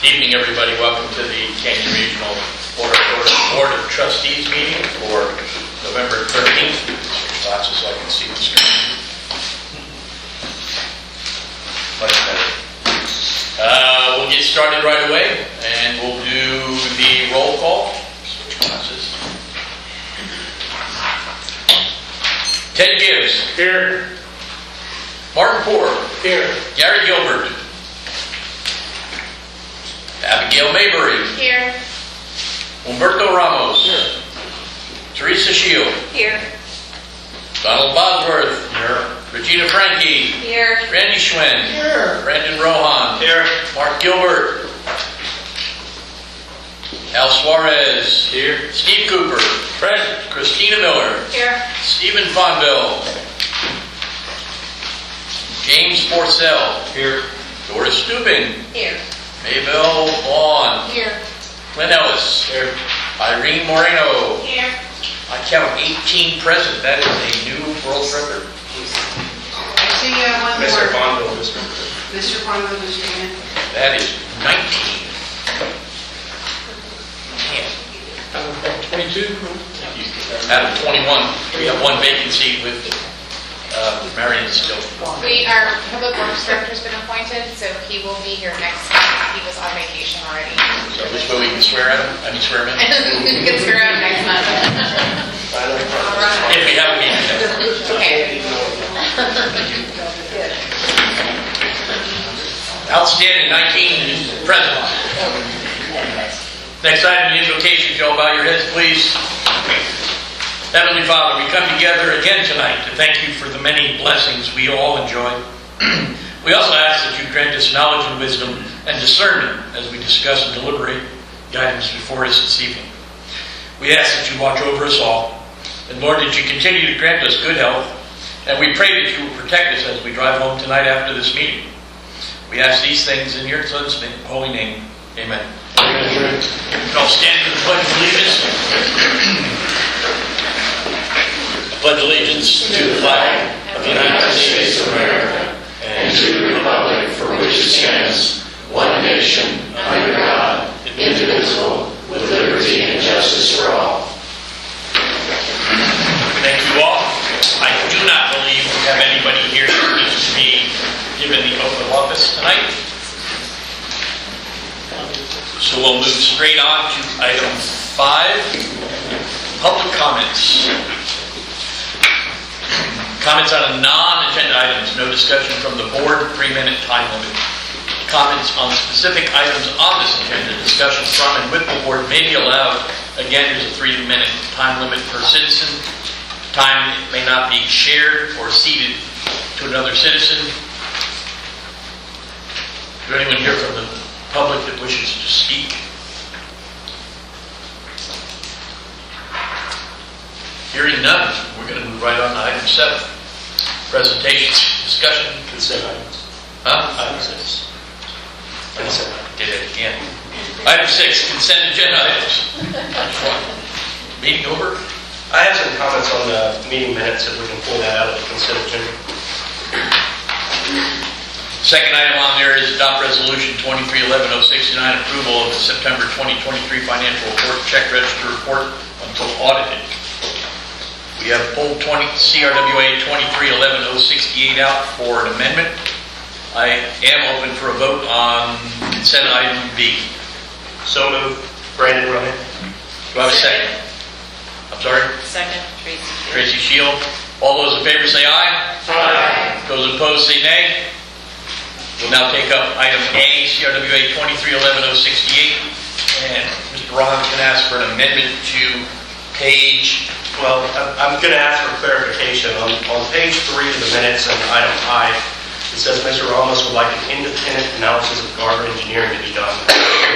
Evening, everybody. Welcome to the Canyon Regional Board of Trustees meeting for November 13th. Glasses so I can see the screen. Much better. We'll get started right away, and we'll do the roll call. Switch glasses. Ted Gibbs. Here. Martin Poor. Here. Gary Gilbert. Abigail Maybury. Here. Humberto Ramos. Here. Teresa Shield. Here. Donald Bosworth. Here. Regina Franke. Here. Randy Schwen. Here. Brandon Rohan. Here. Mark Gilbert. Al Suarez. Here. Steve Cooper. Present. Christina Miller. Here. Stephen Fonville. James Forcell. Here. Doris Stubing. Here. Maybelle Vaughn. Here. Clint Ellis. Here. Irene Moreno. Here. I count 18 present. That is a new world record. I see one Mr. more. Bondville, Mr. Mr. Bondville, Mr. Chairman. That is 19. Man. 22. Out of 21, we have one vacancy with Marion still. Our public works director's been appointed, so he will be here next month. He was on vacation already. So this way we can swear at him? I mean swear him in? He gets around next month. If we have a meeting. Okay. Outstanding, 19 present. Next item, the invocation. Y'all bow your heads, please. Heavenly Father, we come together again tonight to thank you for the many blessings we all enjoy. We also ask that you grant us knowledge and wisdom and discernment as we discuss and deliberate the items before us this evening. We ask that you watch over us all. And Lord, that you continue to grant us good health. And we pray that you will protect us as we drive home tonight after this meeting. We ask these things in your Son's holy name. Amen. Amen. You can all stand for the Pledge of Allegiance. Pledge allegiance to the flag of the United States of America and to the republic for which it stands, one nation, under God, indivisible, with liberty and justice for all. Thank you all. I do not believe we have anybody here who needs to be given the oath of office tonight. So we'll move straight on to item 5, public comments. Comments on non-agenda items, no discussion from the board, 3-minute time limit. Comments on specific items on this agenda, discussion from and with the board may be allowed. Again, there's a 3-minute time limit per citizen. Time may not be shared or ceded to another citizen. Is there anyone here from the public that wishes to speak? Hearing none, we're going to move right on to item 7. Presentations, discussion, Consent items. Item 6. Did it again. Item 6, consent agenda items. Meeting over. I have some comments on the meeting minutes, if we can pull that out of the consent agenda. Second item on there is adopt resolution 23-11-069, approval of the September 2023 financial report, check register report until audited. We have pulled CRWA 23-11-068 out for an amendment. I am open for a vote on consent item B. So moved. Brandon Rohan. Do I have a second? I'm sorry? Second, Tracy Shield. All those in favor say aye. Aye. Those opposed say nay. We'll now take up item A, CRWA 23-11-068. And Mr. Rohan can ask for an amendment to page... Well, I'm going to ask for clarification. On page 3 of the minutes and item 5, it says Mr. Ramos would like an independent analysis of Garver Engineering to be done.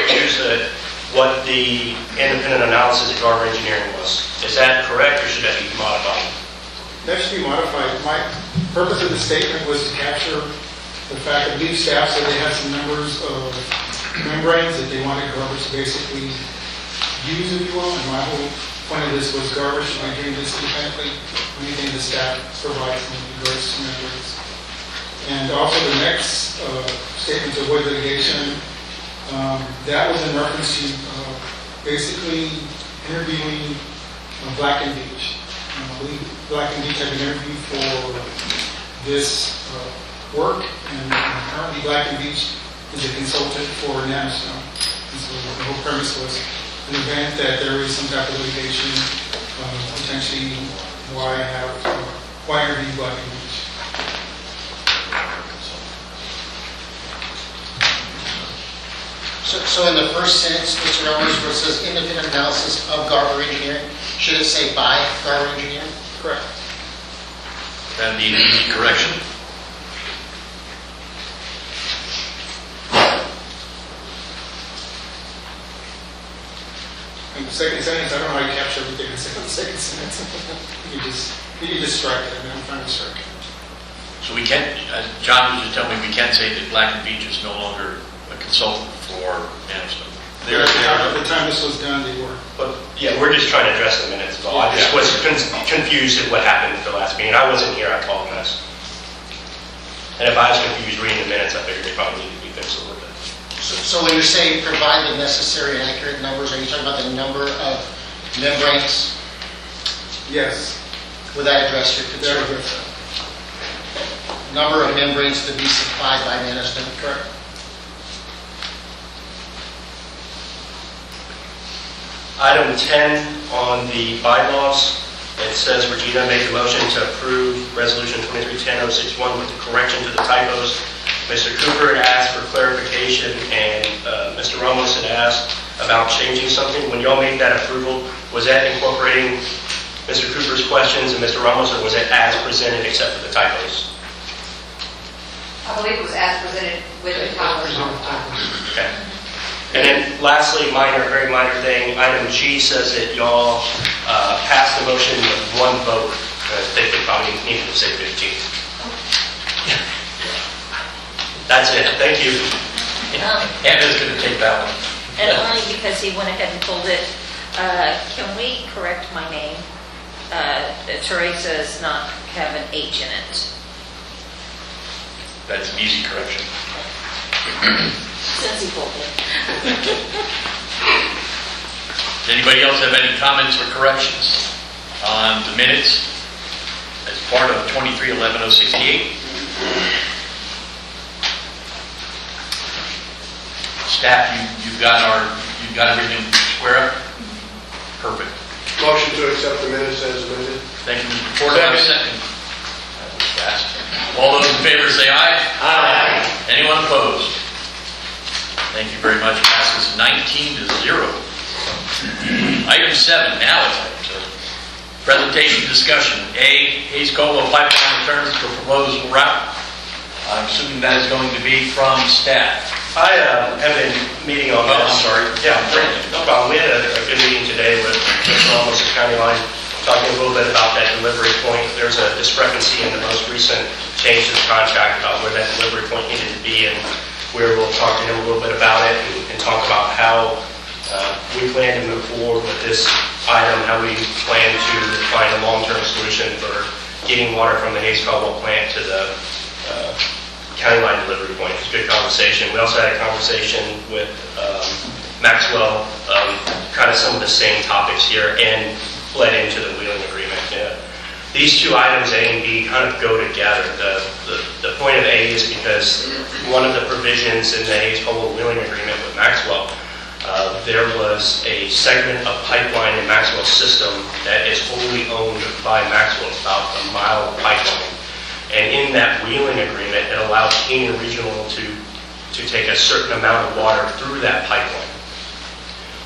Confused at what the independent analysis of Garver Engineering was. Is that correct, or should that be modified? That should be modified. My purpose of the statement was to capture the fact that lead staff said they had some numbers of membranes that they wanted Garver to basically use, if you will, and my whole point of this was Garver should be doing this independently, anything the staff provides in regards to membranes. And also the next statement to avoid litigation, That was in reference to basically interviewing Black and Beach. I believe Black and Beach had been interviewed for this work, and currently Black and Beach is a consultant for Nanostone. And so the whole premise was an event that there is some type of litigation, potentially why interview Black and Beach. So in the first sentence, Mr. Owens, where it says independent analysis of Garber Engineering, should it say by Garber Engineering? Correct. That'd be an easy correction. And the second sentence, I don't know how you capture everything in the second sentence. you can just strike it. I mean, I'm trying to strike it. So we can, John was just telling me we can say that Black and Beach is no longer a consultant for Nanostone. At the time this was done, they were. But, yeah, we're just trying to address the minutes, Paul. I just was confused at what happened at the last meeting. I wasn't here, I apologize. And if I was confused reading the minutes, I figured they probably needed to be fixed a little bit. So when you say provide the necessary and accurate numbers, are you talking about the number of membranes? Yes. Would that address your Very concern? good. Number of membranes to be supplied by Nanostone? Correct. Item 10 on the bylaws, it says Regina made the motion to approve Resolution 2310-061 with the correction to the typos. Mr. Cooper had asked for clarification, and Mr. Ramos had asked about changing something. When y'all made that approval, was that incorporating Mr. Cooper's questions and Mr. Ramos, or was it as presented except for the typos? I believe it was as presented with the typos. Okay. And then lastly, very minor thing, item G says that y'all passed the motion with one vote. I think they probably needed to say 15. That's it. Thank you. Anna's going to take that one. And only because he went ahead and pulled it. Can we correct my name? Teresa does not have an H in it. That's an easy correction. Since he pulled it. Does anybody else have any comments or corrections on the minutes as part of 23-11-068? Staff, you've got everything square up? Perfect. Motion to accept the minutes as amended. Thank you, Mr. Porter. Have a second. That was fast. All those in favor say aye. Aye. Anyone opposed? Thank you very much. Passes 19-0. Item 7, now it's item 7. Presentation discussion. A, Hayes Caldwell pipeline returns for proposed route. I'm assuming that is going to be from staff. I have been meeting on Oh, this. I'm sorry. Yeah, no problem. We had a good meeting today with almost the county line, talking a little bit about that delivery point. There's a discrepancy in the most recent change to the contract about where that delivery point needed to be, and we'll talk to him a little bit about it and talk about how we plan to move forward with this item, how we plan to find a long-term solution for getting water from the Hayes Caldwell plant to the county line delivery point. It's a good conversation. We also had a conversation with Maxwell, kind of some of the same topics here, and bled into the wheeling agreement. These two items, A and B, kind of go together. The point of A is because one of the provisions in the Hayes Caldwell wheeling agreement with Maxwell, there was a segment of pipeline in Maxwell's system that is wholly owned by Maxwell. It's about a mile of pipeline. And in that wheeling agreement, it allowed Keenan Regional to take a certain amount of water through that pipeline.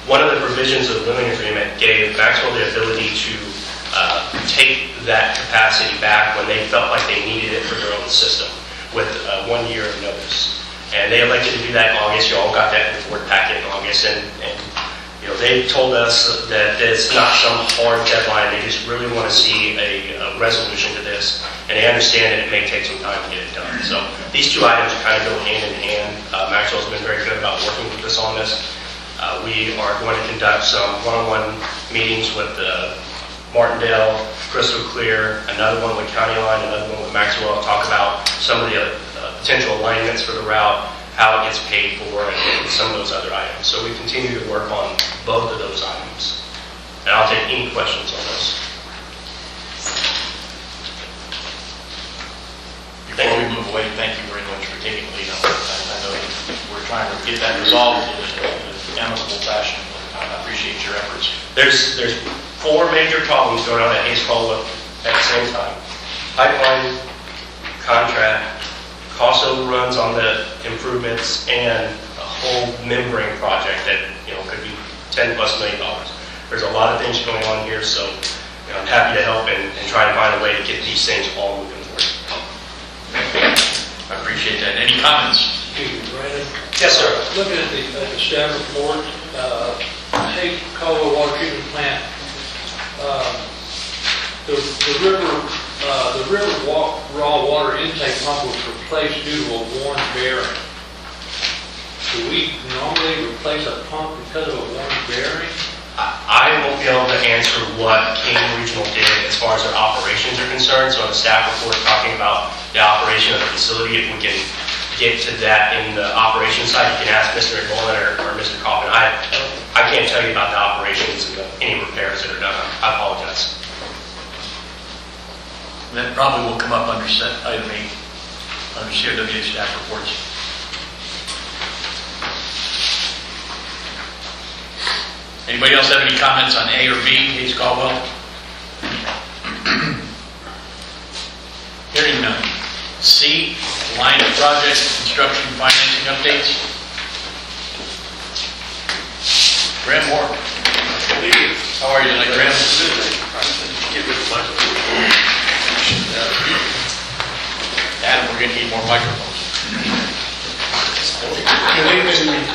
One of the provisions of the wheeling agreement gave Maxwell the ability to take that capacity back when they felt like they needed it for their own system with 1 year of notice. And they elected to do that in August. You all got that report packet in August. And they told us that it's not some hard deadline. They just really want to see a resolution to this. And they understand that it may take some time to get it done. So these two items kind of go hand in hand. Maxwell's been very good about working with us on this. We are going to conduct some one-on-one meetings with Martindale, Crystal Clear, another one with County Line, another one with Maxwell, talk about some of the potential alignments for the route, how it gets paid for, and some of those other items. So we continue to work on both of those items. And I'll take any questions on this. Before we move away, thank you very much for taking the lead on that. I know that we're trying to get that resolved in an amicable fashion. I appreciate your efforts. There's 4 major problems going on at Hayes Caldwell at the same time. Pipeline, contract, cost overruns on the improvements, and a whole membrane project that, could be $10+ million. There's a lot of things going on here, so I'm happy to help and try and find a way to get these things all moving forward. I appreciate that. Any comments? Brandon? Yes, sir. Looking at the staff report, Hayes Caldwell Water Treatment Plant, the river raw water intake pump was replaced due to a worn bearing. Do we normally replace a pump because of a worn bearing? I won't be able to answer what King Regional did as far as their operations are concerned. So the staff report talking about the operation of the facility, if we can get to that in the operations side, you can ask Mr. McMullen or Mr. Coffin. I can't tell you about the operations and any repairs that are done. I apologize. That probably will come up under item 8, under CRWA staff reports. Anybody else have any comments on A or B, Hayes Caldwell? Hearing none. C, line of project construction financing updates. Graham Moore. How are you tonight, Graham? Get rid of my. Adam, we're going to need more microphones. Good evening.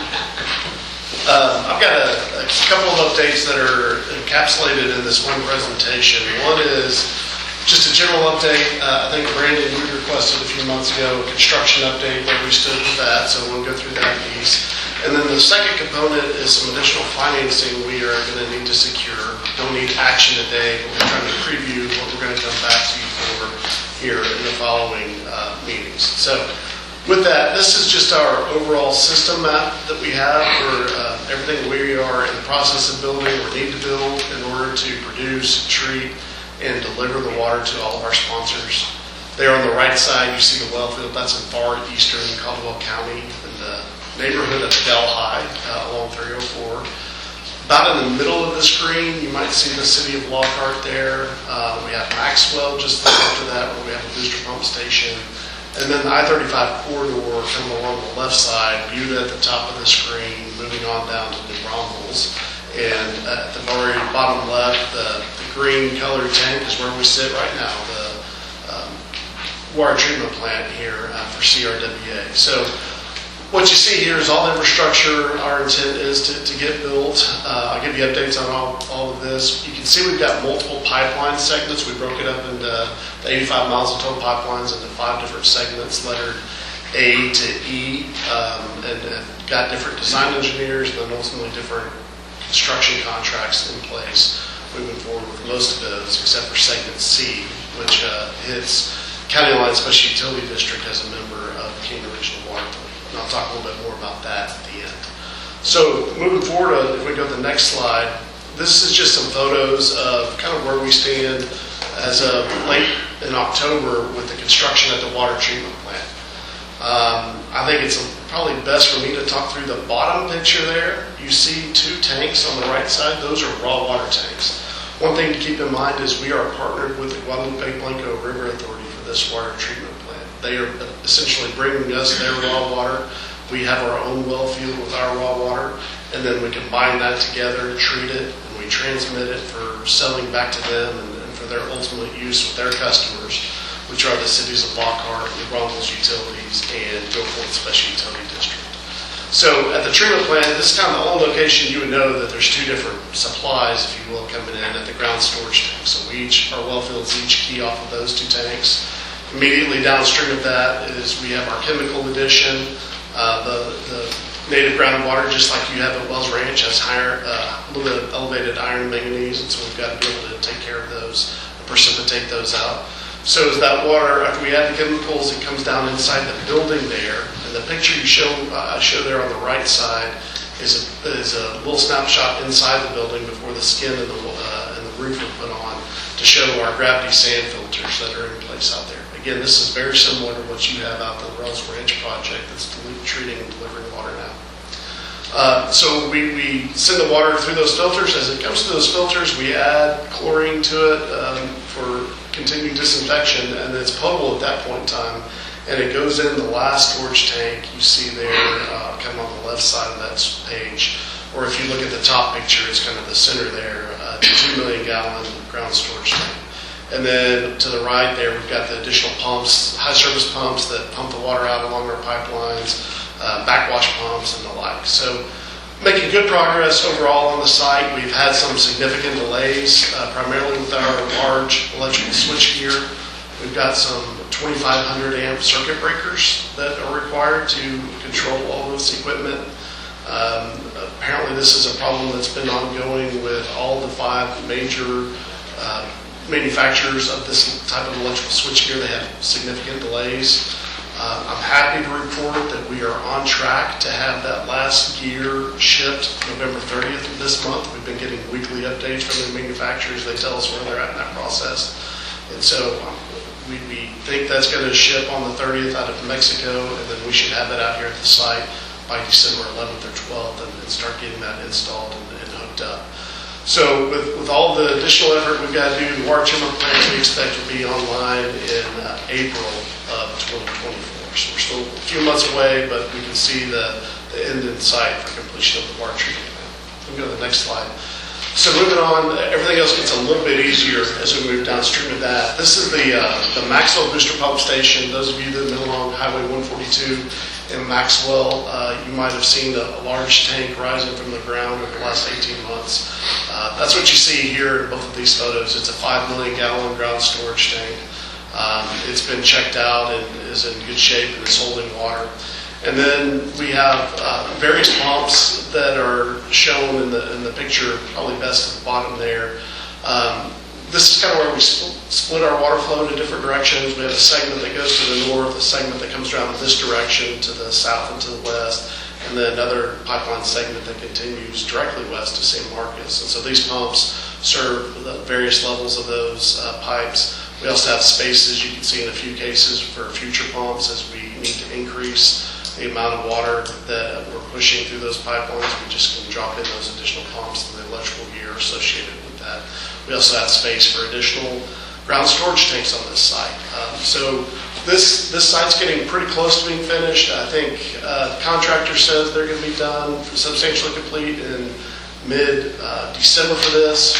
I've got a couple of updates that are encapsulated in this one presentation. One is just a general update. I think, Brandon, you requested a few months ago a construction update where we stood with that, so we'll go through that piece. And then the second component is some additional financing we are going to need to secure. Don't need action today, but we're trying to preview what we're going to come back to you for here in the following meetings. So with that, this is just our overall system map that we have for everything we are in the process of building or need to build in order to produce, treat, and deliver the water to all of our sponsors. There on the right side, you see the well field. That's in far eastern Caldwell County in the neighborhood of Delhi along 304. About in the middle of the screen, you might see the city of Lockhart there. We have Maxwell just after that, where we have a booster pump station. And then the I-35 corridor coming along the left side, viewed at the top of the screen, moving on down to New Braunfels. And at the very bottom left, the green colored tank is where we sit right now, the water treatment plant here for CRWA. So what you see here is all infrastructure. Our intent is to get built. I'll give you updates on all of this. You can see we've got multiple pipeline segments. We broke it up into the 85 miles of total pipelines into 5 different segments, lettered A to E, and got different design engineers and then ultimately different construction contracts in place moving forward with most of those, except for segment C, which hits County Line Special Utility District as a member of King Regional Water. And I'll talk a little bit more about that at the end. So moving forward, if we go to the next slide, this is just some photos of kind of where we stand as of late in October with the construction at the water treatment plant. I think it's probably best for me to talk through the bottom picture there. You see 2 tanks on the right side. Those are raw water tanks. One thing to keep in mind is we are partnered with the Guadalupe Blanco River Authority for this water treatment plant. They are essentially bringing us their raw water. We have our own well field with our raw water, and then we combine that together, treat it, and we transmit it for selling back to them and for their ultimate use with their customers, which are the cities of Lockhart, New Braunfels Utilities, and Gulfport Special Utility District. So at the treatment plant, this is kind of the only location you would know that there's 2 different supplies, if you will, coming in at the ground storage tank. So our well fields each key off of those 2 tanks. Immediately downstream of that is we have our chemical addition. The native groundwater, just like you have at Wells Ranch, has a little bit of elevated iron manganese, and so we've got to be able to take care of those, precipitate those out. So as that water, after we add the chemicals, it comes down inside the building there, and the picture I show there on the right side is a little snapshot inside the building before the skin and the roof are put on to show our gravity sand filters that are in place out there. Again, this is very similar to what you have out the Rose Ranch project that's treating and delivering water now. So we send the water through those filters. As it comes to those filters, we add chlorine to it for continued disinfection, and it's potable at that point in time. And it goes in the last storage tank you see there, kind of on the left side of that page. Or if you look at the top picture, it's kind of the center there, 2 million gallon ground storage tank. And then to the right there, we've got the additional pumps, high service pumps that pump the water out along our pipelines, backwash pumps and the like. So making good progress overall on the site. We've had some significant delays, primarily with our large electrical switchgear. We've got some 2,500 amp circuit breakers that are required to control all this equipment. Apparently this is a problem that's been ongoing with all the 5 major manufacturers of this type of electrical switchgear. They have significant delays. I'm happy to report that we are on track to have that last gear shipped November 30th of this month. We've been getting weekly updates from the manufacturers. They tell us where they're at in that process. And so we think that's going to ship on the 30th out of Mexico, and then we should have that out here at the site by December 11th or 12th and start getting that installed and hooked up. So with all the additional effort we've got to do, the water treatment plant we expect to be online in April of 2024. So we're still a few months away, but we can see the end in sight for completion of the water treatment plant. We can go to the next slide. So moving on, everything else gets a little bit easier as we move downstream of that. This is the Maxwell booster pump station. Those of you that live along Highway 142 in Maxwell, you might have seen a large tank rising from the ground over the last 18 months. That's what you see here in both of these photos. It's a 5 million gallon ground storage tank. It's been checked out and is in good shape and is holding water. And then we have various pumps that are shown in the picture, probably best at the bottom there. This is kind of where we split our water flow into different directions. We have a segment that goes to the north, a segment that comes around in this direction to the south and to the west, and then another pipeline segment that continues directly west to San Marcos. And so these pumps serve the various levels of those pipes. We also have spaces, you can see in a few cases, for future pumps as we need to increase the amount of water that we're pushing through those pipelines. We just can drop in those additional pumps and the electrical gear associated with that. We also have space for additional ground storage tanks on this site. So this site's getting pretty close to being finished. I think the contractor says they're going to be done, substantially complete in mid-December for this.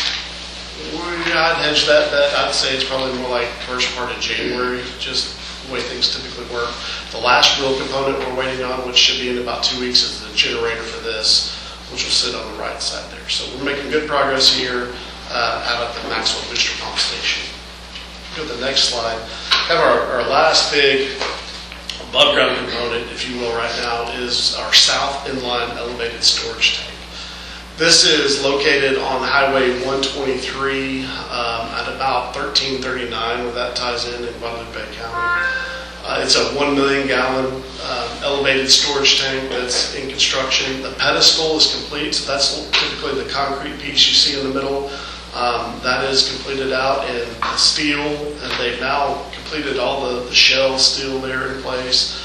I'd hedge that bet. I'd say it's probably more like first part of January, just the way things typically work. The last real component we're waiting on, which should be in about 2 weeks, is the generator for this, which will sit on the right side there. So we're making good progress here out at the Maxwell Booster Pump Station. Go to the next slide. Have our last big above ground component, if you will, right now is our south inline elevated storage tank. This is located on Highway 123 at about 1339, where that ties in Guadalupe County. It's a 1 million gallon elevated storage tank that's in construction. The pedestal is complete, so that's typically the concrete piece you see in the middle. That is completed out in steel, and they've now completed all the shell steel there in place.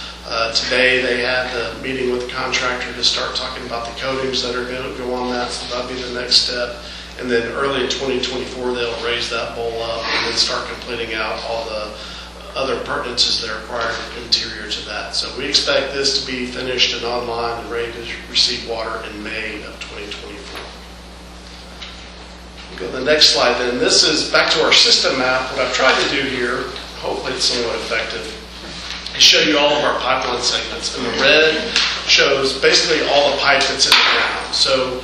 Today they had a meeting with the contractor to start talking about the coatings that are going to go on that, so that'll be the next step. And then early in 2024 they'll raise that bowl up and then start completing out all the other appurtenances that are required interior to that. So we expect this to be finished and online and ready to receive water in May of 2024. We'll go to the next slide then. This is back to our system map. What I've tried to do here, hopefully it's somewhat effective, is show you all of our pipeline segments. And the red shows basically all the pipe that's in the ground. So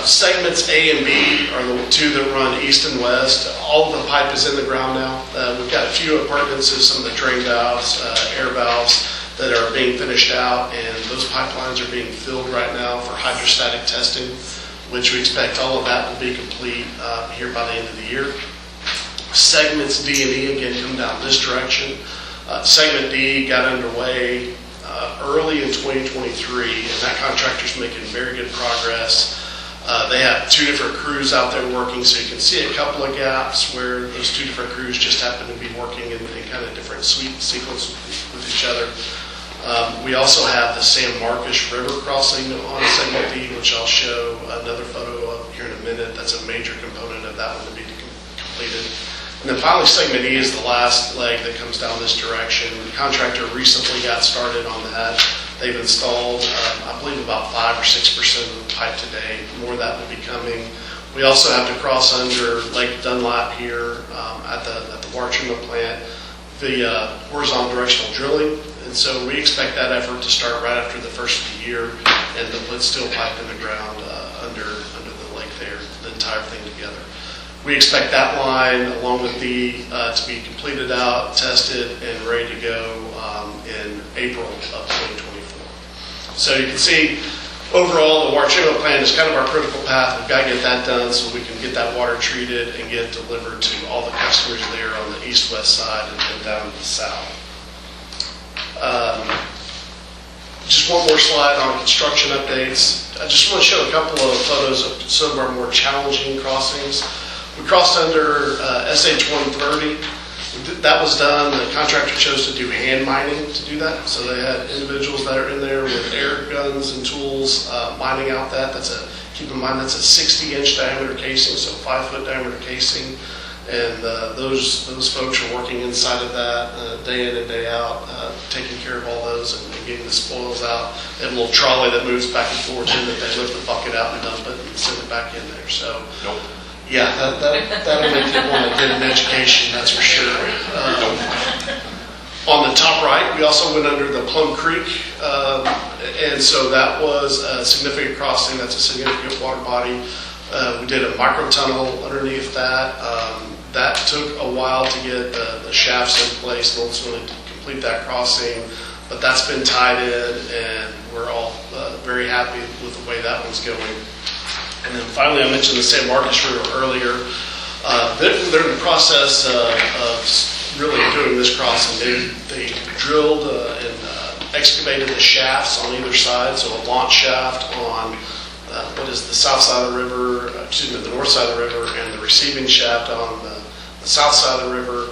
segments A and B are the two that run east and west. All of the pipe is in the ground now. We've got a few appurtenances, some of the drain valves, air valves that are being finished out, and those pipelines are being filled right now for hydrostatic testing, which we expect all of that will be complete here by the end of the year. Segments D and E again come down this direction. Segment D got underway early in 2023, and that contractor's making very good progress. They have 2 different crews out there working, so you can see a couple of gaps where those 2 different crews just happen to be working in kind of different sequence with each other. We also have the San Marcos River crossing on segment D, which I'll show another photo of here in a minute. That's a major component of that one to be completed. And then finally, segment E is the last leg that comes down this direction. The contractor recently got started on that. They've installed, I believe, about 5 or 6% of the pipe today. More of that will be coming. We also have to cross under Lake Dunlap here at the water treatment plant via horizontal directional drilling. And so we expect that effort to start right after the first of the year, and to put steel pipe in the ground under the lake there, the entire thing together. We expect that line, along with to be completed out, tested, and ready to go in April of 2024. So you can see, overall, the water treatment plant is kind of our critical path. We've got to get that done so we can get that water treated and get it delivered to all the customers there on the east-west side and down to the south. Just one more slide on construction updates. I just want to show a couple of photos of some of our more challenging crossings. We crossed under SH 130. That was done. The contractor chose to do hand mining to do that. So they had individuals that are in there with air guns and tools mining out that. Keep in mind, that's a 60-inch diameter casing, so 5-foot diameter casing. And those folks are working inside of that day in and day out, taking care of all those and getting the spoils out. They have a little trolley that moves back and forth in that they lift the bucket out and dump it and send it back in there. So, yeah, that'll make you want to get an education, that's for sure. On the top right, we also went under the Plum Creek, and so that was a significant crossing. That's a significant water body. We did a micro tunnel underneath that. That took a while to get the shafts in place and ultimately to complete that crossing, but that's been tied in, and we're all very happy with the way that one's going. And then finally, I mentioned the San Marcos River earlier. They're in the process of really doing this crossing. They drilled and excavated the shafts on either side, so a launch shaft on what is the south side of the river, the north side of the river, and the receiving shaft on the south side of the river.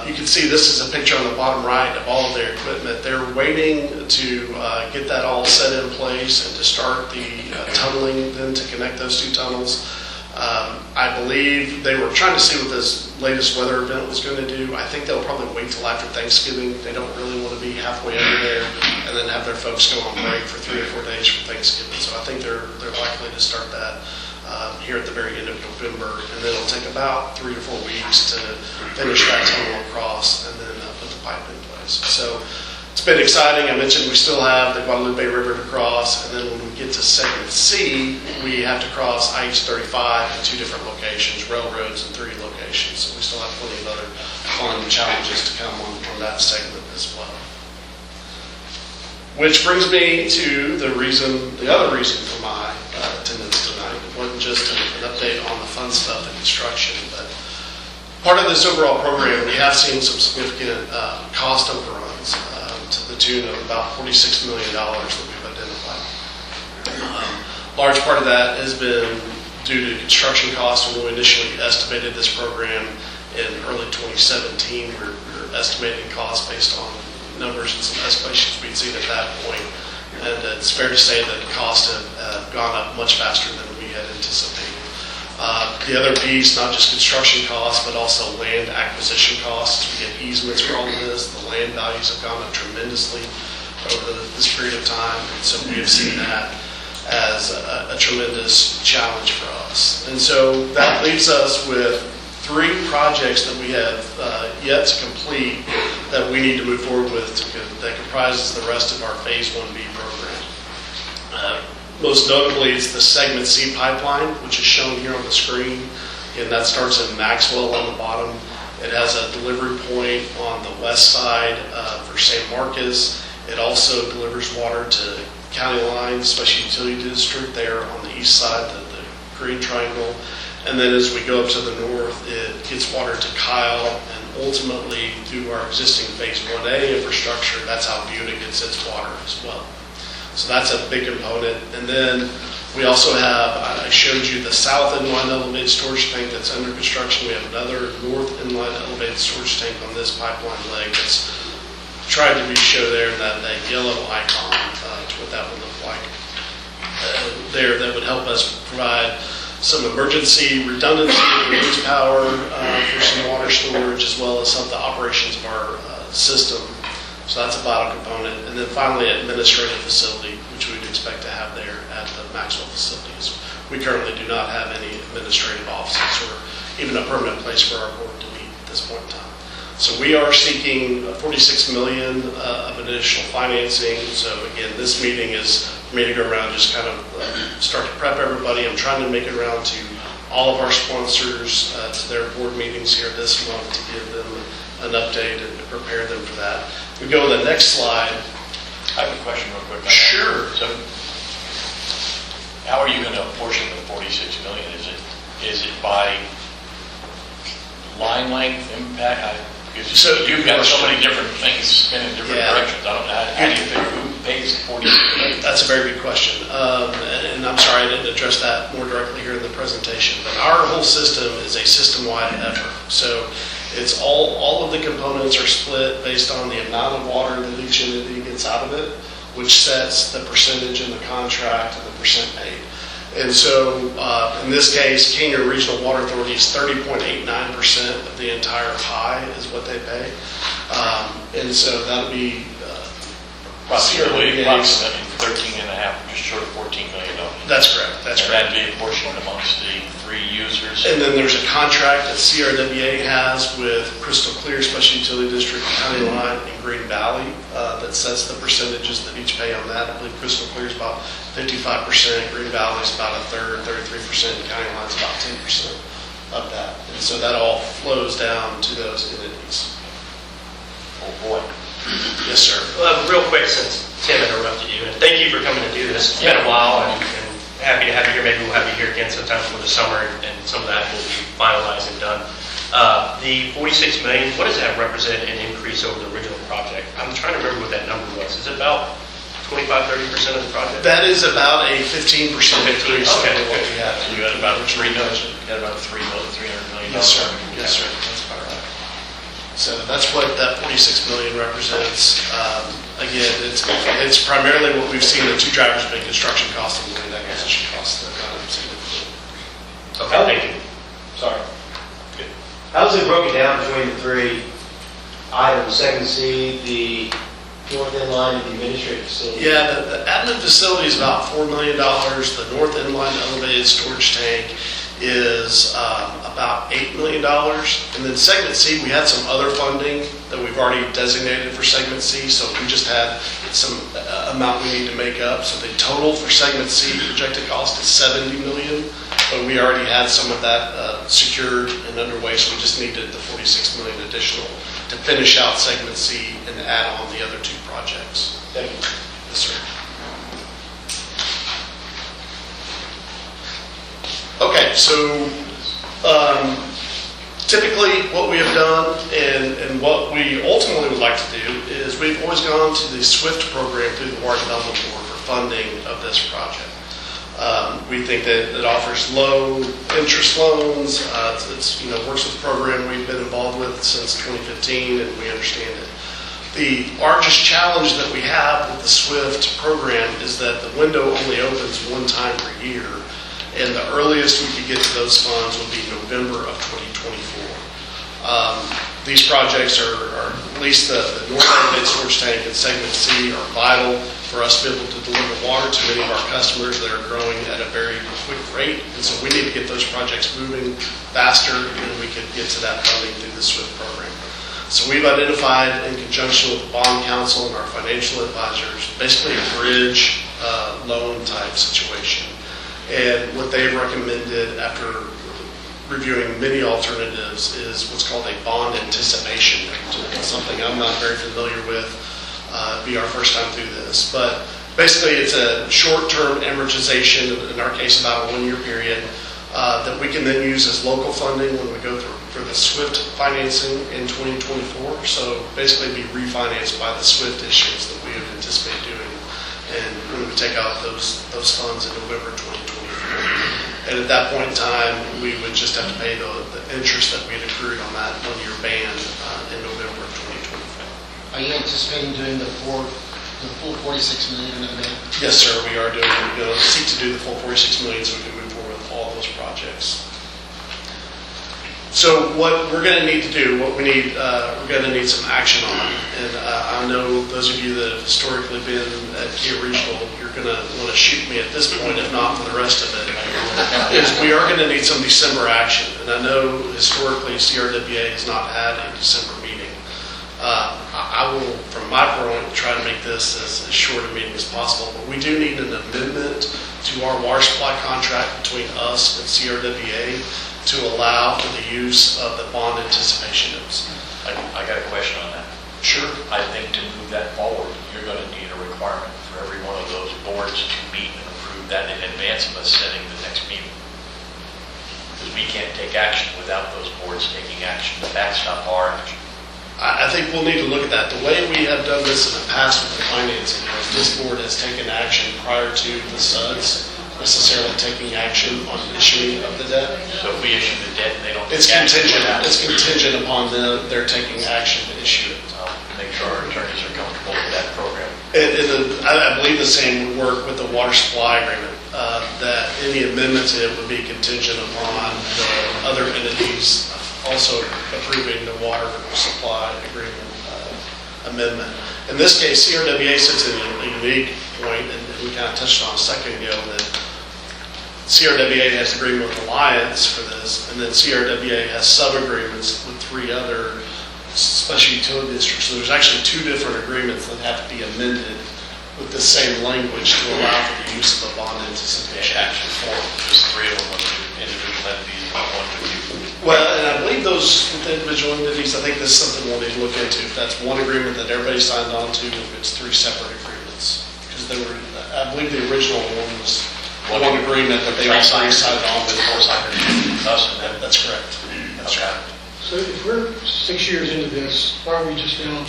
You can see this is a picture on the bottom right of all of their equipment. They're waiting to get that all set in place and to start the tunneling then to connect those 2 tunnels. I believe they were trying to see what this latest weather event was going to do. I think they'll probably wait till after Thanksgiving. They don't really want to be halfway under there and then have their folks go on break for 3 or 4 days for Thanksgiving. So I think they're likely to start that here at the very end of November, and then it'll take about 3 to 4 weeks to finish that tunnel across and then put the pipe in place. So it's been exciting. I mentioned we still have the Guadalupe River to cross, and then when we get to segment C, we have to cross IH-35 in 2 different locations, railroads in 3 locations. So we still have plenty of other fun challenges to come on that segment as well. Which brings me to the other reason for my attendance tonight. It wasn't just an update on the fun stuff in construction, but part of this overall program, we have seen some significant cost overruns to the tune of about $46 million that we've identified. Large part of that has been due to construction costs. When we initially estimated this program in early 2017, we were estimating costs based on numbers and some escalations we'd seen at that point. And it's fair to say that the costs have gone up much faster than we had anticipated. The other piece, not just construction costs, but also land acquisition costs. We get easements for all of this. The land values have gone up tremendously over this period of time. And so we have seen that as a tremendous challenge for us. And so that leaves us with 3 projects that we have yet to complete that we need to move forward with that comprises the rest of our Phase 1B program. Most notably, it's the Segment C pipeline, which is shown here on the screen. And that starts in Maxwell on the bottom. It has a delivery point on the west side for San Marcos. It also delivers water to County Line Special Utility District there on the east side, the green triangle. And then as we go up to the north, it gets water to Kyle, and ultimately through our existing Phase 1A infrastructure, that's how Buda gets its water as well. So that's a big component. And then we also have, I showed you the south inline elevated storage tank that's under construction. We have another north inline elevated storage tank on this pipeline leg that's tried to be shown there in that yellow icon to what that would look like there. That would help us provide some emergency redundancy to reduce power for some water storage, as well as some of the operations of our system. So that's a vital component. And then finally, administrative facility, which we'd expect to have there at the Maxwell facilities. We currently do not have any administrative offices or even a permanent place for our board to meet at this point in time. So we are seeking $46 million of additional financing. So again, this meeting is for me to go around, just kind of start to prep everybody. I'm trying to make it around to all of our sponsors, to their board meetings here this month, to give them an update and to prepare them for that. We go to the next slide. I have a question real quick. Sure. So how are you going to apportion the 46 million? Is it by line length, impact? So you've got so many different things spinning in different Yeah. directions. I don't know. How do you think who pays 46 million? That's a very good question. And I'm sorry I didn't address that more directly here in the presentation. But our whole system is a system-wide effort. So it's all of the components are split based on the amount of water that each entity gets out of it, which sets the percentage in the contract and the percent paid. And so in this case, Canyon Regional Water Authority is 30.89% of the entire pie is what they pay. And so that'll be Approximately 13 and a half, just short of $14 million. That's correct. That's and correct. that'd be apportioned amongst the 3 users. And then there's a contract that CRWA has with Crystal Clear Special Utility District, County Line, and Green Valley that sets the percentages that each pay on that. I believe Crystal Clear is about 55%, Green Valley is about a third, 33%, and County Line is about 10% of that. And so that all flows down to those entities. Oh boy. Yes, sir. Real quick, since Tim interrupted you, and thank you for coming to do this. It's been a while, and happy to have you here. Maybe we'll have you here again sometime for the summer, and some of that will be finalized and done. The 46 million, what does that represent an increase over the original project? I'm trying to remember what that number was. Is it about 25-30% of the project? That is about a 15% increase Okay. over what we have. So you had about $3 million. You had about $300 million. Yes, sir. Yes, sir. That's about right. So that's what that 46 million represents. Again, it's primarily what we've seen the 2 drivers big construction cost and land acquisition cost that significantly. Okay, thank you. Sorry. How's it broken down between the 3 items? Second C, the north inline, and the administrative facility? Yeah, the admin facility is about $4 million. The north inline elevated storage tank is about $8 million. And then segment C, we had some other funding that we've already designated for segment C, so we just had some amount we need to make up. So the total for segment C projected cost is $70 million, but we already had some of that secured and underway, so we just needed the $46 million additional to finish out segment C and add on the other 2 projects. Thank you. Yes, sir. Okay, so typically what we have done and what we ultimately would like to do is we've always gone to the SWIFT program through the Water Development Board for funding of this project. We think that it offers low interest loans. It's works with a program we've been involved with since 2015, and we understand it. The largest challenge that we have with the SWIFT program is that the window only opens 1 time per year. And the earliest we could get to those funds would be November of 2024. These projects are at least the north elevated storage tank and segment C are vital for us to be able to deliver water to many of our customers that are growing at a very quick rate. And so we need to get those projects moving faster, and we can get to that funding through the SWIFT program. So we've identified, in conjunction with the bond council and our financial advisors, basically a bridge loan type situation. And what they've recommended after reviewing many alternatives is what's called a bond anticipation note. It's something I'm not very familiar with. It'd be our first time through this. But basically it's a short-term amortization, in our case about a 1-year period, that we can then use as local funding when we go through for the SWIFT financing in 2024. So basically be refinanced by the SWIFT issues that we would anticipate doing. And when we take out those funds in November 2024. And at that point in time, we would just have to pay the interest that we had accrued on that one-year ban in November of 2024. Are you anticipating doing the full 46 million in the ban? Yes, sir, we are doing, we're going to seek to do the full 46 million so we can move forward with all those projects. So what we're going to need to do, what we need, we're going to need some action on. And I know those of you that have historically been at Kia Regional, you're going to want to shoot me at this point, if not for the rest of it, is we are going to need some December action. And I know historically CRWA has not had a December meeting. I will, from my point, try to make this as short a meeting as possible, but we do need an amendment to our water supply contract between us and CRWA to allow for the use of the bond anticipation notes. I got a question on that. Sure. I think to move that forward, you're going to need a requirement for every one of those boards to meet and approve that in advance of us setting the next meeting. Because we can't take action without those boards taking action to backstop our action. I think we'll need to look at that. The way we have done this in the past with the financing is this board has taken action prior to the SUDs necessarily taking action on issuing of the debt. So if we issue the debt and they don't It's take action contingent. without It's contingent upon their taking action to issue it. I'll make sure our attorneys are comfortable with that program. I believe the same would work with the water supply agreement, that any amendment to it would be contingent upon the other entities also approving the water supply agreement amendment. In this case, CRWA sits in a unique point, and we kind of touched on a second ago, that CRWA has agreement with Alliance for this, and then CRWA has sub-agreements with 3 other special utility districts. So there's actually 2 different agreements that have to be amended with the same language to allow for the use of the bond anticipation action form. Just 3 of them with individual entities, not one with you. Well, and I believe those with individual entities, I think this is something we'll need to look into. If that's one agreement that everybody signed on to, if it's 3 separate agreements. Because they were, I believe the original one was one agreement that they all signed on with. Us and them. That's correct. That's right. So if we're 6 years into this, why are we just now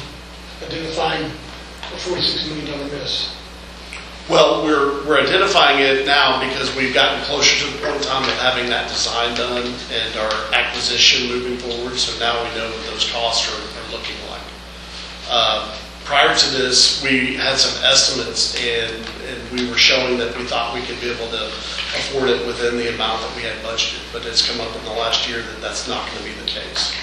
identifying a $46 million miss? Well, we're identifying it now because we've gotten closer to the point in time of having that design done and our acquisition moving forward. So now we know what those costs are looking like. Prior to this, we had some estimates and we were showing that we thought we could be able to afford it within the amount that we had budgeted. But it's come up in the last year that that's not going to be the case.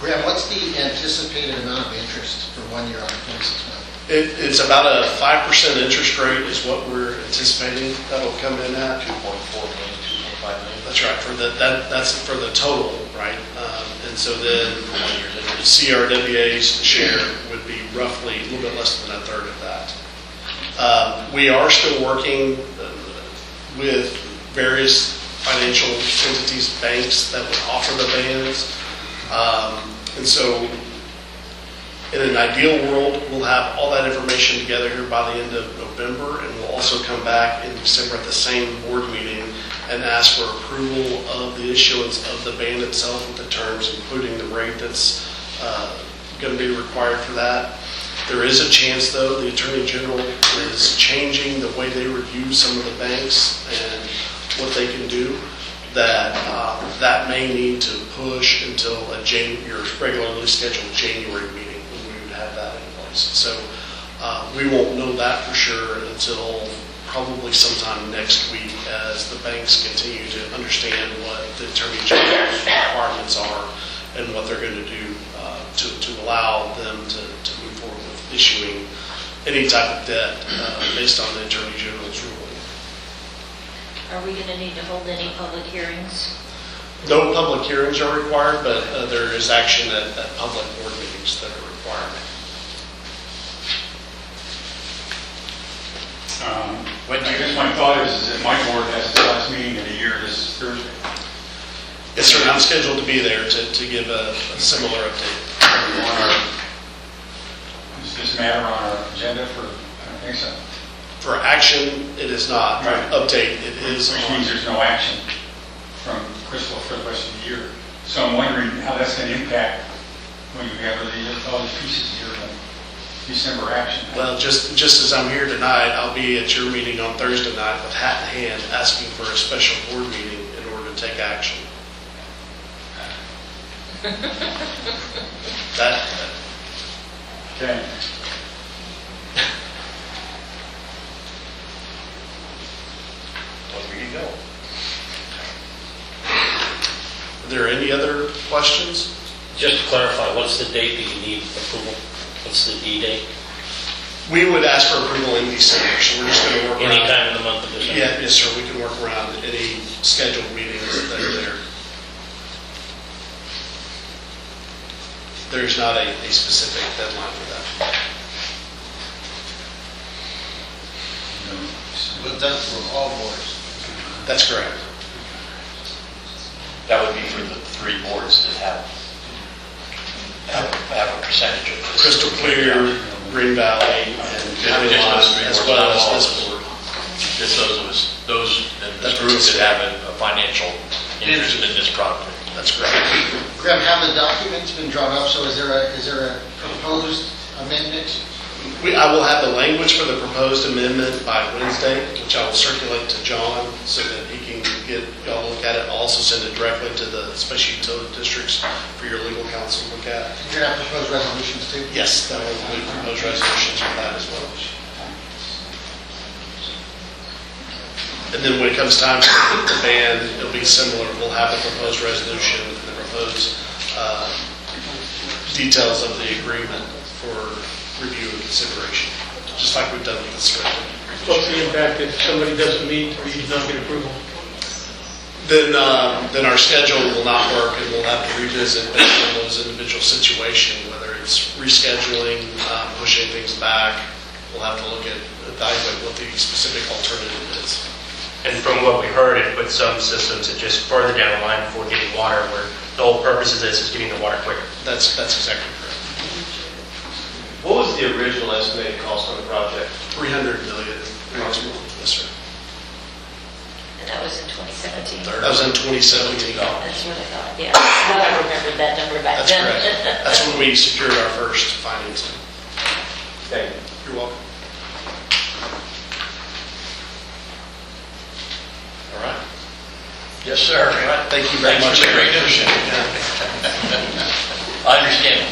Graham, what's the anticipated amount of interest for 1 year on 46 million? It's about a 5% interest rate is what we're anticipating that'll come in at. 2.4 million, 2.5 million. That's right, that's for the total, right? And so then CRWA's share would be roughly a little bit less than a third of that. We are still working with various financial entities, banks that would offer the bans. And so in an ideal world, we'll have all that information together here by the end of November, and we'll also come back in December at the same board meeting and ask for approval of the issuance of the ban itself with the terms, including the rate that's going to be required for that. There is a chance, though, the Attorney General is changing the way they review some of the banks and what they can do, that may need to push until your regularly scheduled January meeting when we would have that in place. So we won't know that for sure until probably sometime next week as the banks continue to understand what the Attorney General's requirements are and what they're going to do to allow them to move forward with issuing any type of debt based on the Attorney General's ruling. Are we going to need to hold any public hearings? No public hearings are required, but there is action at public board meetings that are required. I guess my thought is that my board has its last meeting of the year this Thursday. Yes, sir, I'm scheduled to be there to give a similar update. Is this matter on our agenda for, I don't think so. For action, it is not. For Right. update, it is Which on. means there's no action from Crystal for the rest of the year. So I'm wondering how that's going to impact when you have all these pieces here in December action. Well, just as I'm here tonight, I'll be at your meeting on Thursday night with hat in hand, asking for a special board meeting in order to take action. That, Okay. Well, there you go. are there any other questions? Just to clarify, what's the date that you need approval? What's the D date? We would ask for approval in December, so we're just going to work around. Anytime in the month of December? Yeah, yes, sir, we can work around any scheduled meetings that are there. There's not a specific deadline for that. But that's for all boards. That's correct. That would be for the 3 boards that have a percentage of this. Crystal Clear, Green Valley, and County Just Line, those 3 as boards, well not all as of this us. board. Just those, and the That's groups correct. that have a financial interest in this project. That's correct. Graham, have the documents been drawn up, so is there a proposed amendment? I will have the language for the proposed amendment by Wednesday, which I will circulate to John so that he can get y'all to look at it. I'll also send it directly to the special utility districts for your legal counsel to look at. You're going to have proposed resolutions too? Yes, that will include proposed resolutions for that as well. And then when it comes time for the ban, it'll be similar. We'll have the proposed resolution and the proposed details of the agreement for review and consideration, just like we've done with the SWIFT. What's the impact if somebody doesn't meet or you don't get approval? Then our schedule will not work, and we'll have to revisit based on those individual situations, whether it's rescheduling, pushing things back. We'll have to evaluate what the specific alternative is. And from what we heard, it puts some systems that just further down the line before getting water, where the whole purpose of this is getting the water quicker. That's exactly correct. What was the original estimated cost on the project? $300 million approximately. Yes, sir. And that was in 2017. That was in 2017. That's what I thought, yeah. I remembered that number back That's then. correct. That's when we secured our first financing. Thank you. You're welcome. All right. Yes, sir. Thank you very much. Thanks for the great news. I understand.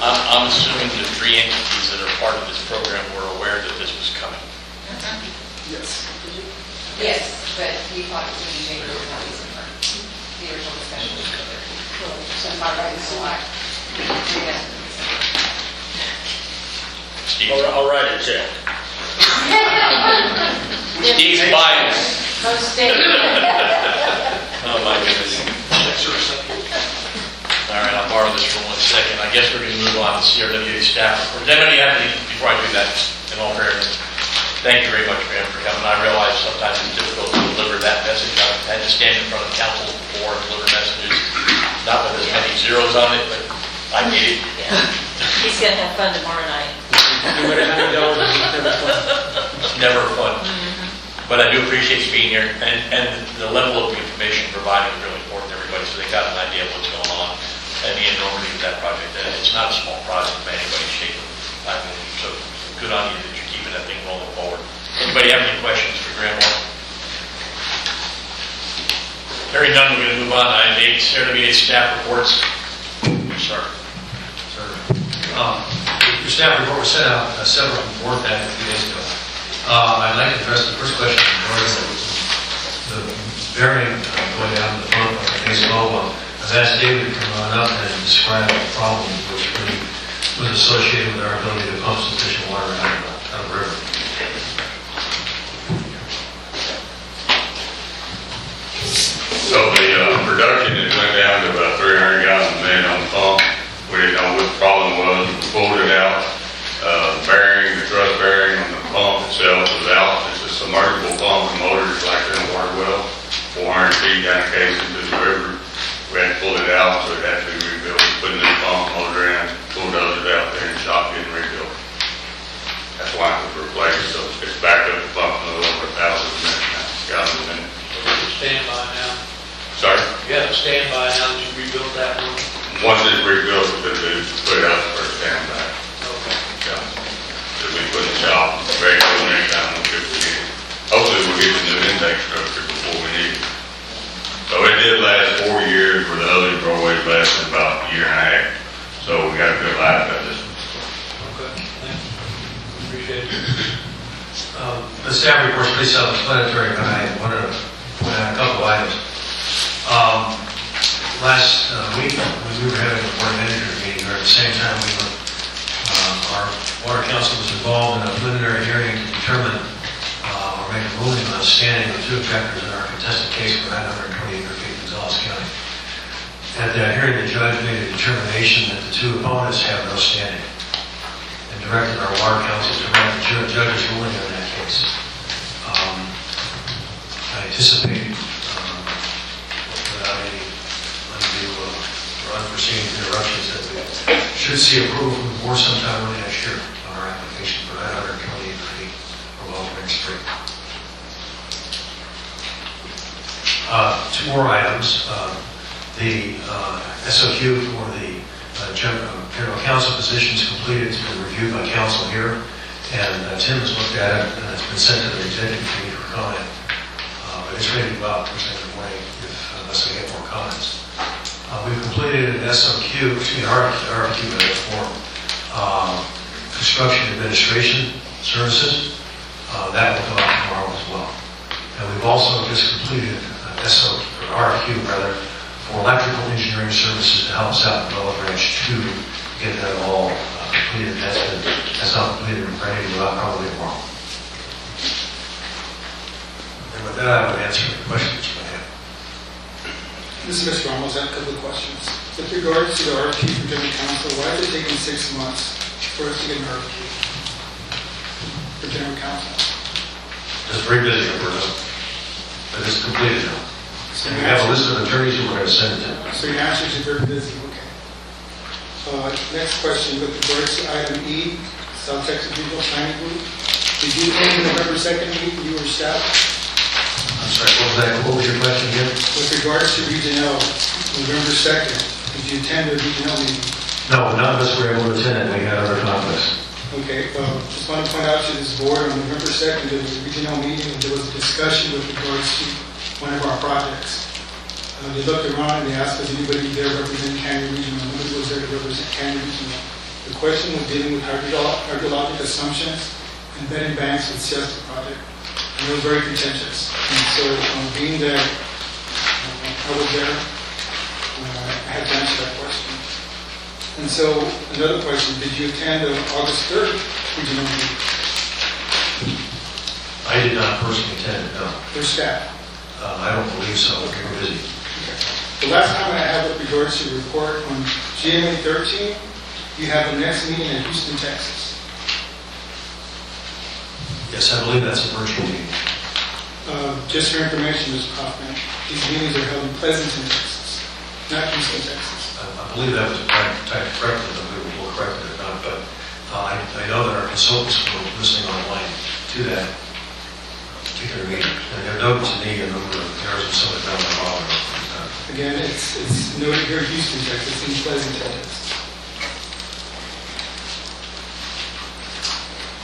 I'm assuming the 3 entities that are part of this program were aware that this was coming. Yes, but we thought it would be January, not December. The original discussion. So my right is July. Steve, I'll write a check. Steve's buying. Most states. Oh, my goodness. All right, I'll borrow this for 1 second. I guess we're going to move on to CRWA staff report. Does anybody have any, before I do that, in all fairness, thank you very much, ma'am, for coming. I realize sometimes it's difficult to deliver that message. I've had to stand in front of council before and deliver messages, not with as many zeros on it, but I get it. Yeah. He's gonna have fun tomorrow night. No matter how many dollars, it's never fun. Never fun. But I do appreciate you being here, and the level of information provided is really important to everybody, so they got an idea of what's going on and the enormity of that project. And it's not a small project by anybody's shape or I believe, so good on you that you're keeping that thing rolling forward. Anybody have any questions for Graham Moore? Hearing none, we're going to move on to item 8, CRWA staff reports. Sir. Your staff report was sent out several from board back a few days ago. I'd like to address the first question regarding the bearing going down to the pump on phase 12. I've asked David to come on up and describe the problem which really was associated with our ability to pump sufficient water out of the river. So the production has went down to about 300 gallons a minute on the pump. We didn't know what the problem was. We pulled it out. The thrust bearing on the pump itself was out. It's a submersible pump. The motor's like in a water well, 400 feet down the casing to the river. We had to pull it out, so it had to be rebuilt. Put a new pump, motor in, bulldozed it out there, and shop getting rebuilt. That's why it was replaced, so it's back up to pumping a little over 1,000 a minute now, gallons a minute. Standby now. Sorry? You have a standby now that you rebuilt that one? Once it's rebuilt, they put it out for a standby. Okay. So, it'll be put in the shop, very soon, anytime we get it. Hopefully we'll get the new intake structure before we need it. So it did last 4 years, where the others were always lasting about a year and a half. So we got a good life out of this one. Okay, thanks. Appreciate it. The staff report's pretty self-explanatory, but I wanted to point out a couple of items. Last week, when we were having a board manager meeting, or at the same time, our water council was involved in a preliminary hearing to determine or make a ruling on standing of 2 objectors in our contested case for 920 acre feet in Gonzales County. At that hearing, the judge made a determination that the 2 opponents have no standing, and directed our water council to write the judge's ruling on that case. I anticipate, without any undue or unforeseen interruptions, that we should see approval from the board sometime early next year on our application for 920 acre feet for Wells Ranch Street. 2 more items. The SOQ for the general counsel position is completed. It's been reviewed by counsel here, and Tim has looked at it, and it's been sent to the executive committee for comment. But it's ready to go out first thing in the morning unless we get more comments. We've completed an SOQ, RFQ in its form, construction administration services. That will go out tomorrow as well. And we've also just completed RFQ for electrical engineering services to help us out in Olive Branch 2, get that all completed. That's not completed and ready to go out probably tomorrow. And with that, I would answer the questions you may have. This is Mr. Ramos. I have a couple of questions. With regards to the RFQ for general counsel, why is it taking 6 months for us to get an RFQ for general counsel? Just very busy, but it's completed now. So We have a list of attorneys who we're going to send it to. So your answer is you're very busy, okay. Next question, with regards to item E, South Texas Regional Planning Group. Did you attend the November 2nd meeting, you or staff? I'm sorry, what was your question again? With regards to Regional, November 2nd, did you attend the Regional meeting? No, not unless we're able to attend it, we had other conflicts. Okay, just want to point out to this board, on November 2nd, there was a Regional meeting, and there was a discussion with regards to one of our projects. They looked around and they asked us, anybody there representing Canyon Regional? Nobody was there to represent Canyon Regional. The question was dealing with hydrologic assumptions and bedding banks with Siesta project. And it was very contentious. And so, being that I was there, I had to answer that question. And so, another question, did you attend the August 3rd regional meeting? I did not personally attend it, no. Your staff? I don't believe so, we were busy. The last time I had with regards to report on GMA 13, you have the next meeting in Houston, Texas. Yes, I believe that's a virtual meeting. Just for information, Mr. Kaufman, these meetings are held in Pleasanton, Texas, not Houston, Texas. I believe that was typed correctly, but we will correct it or not. But I know that our consultants were listening online to that particular meeting. And they're noted to me a number of errors and some of the down the Again, it's noted here, Houston, Texas, in Pleasanton, Texas.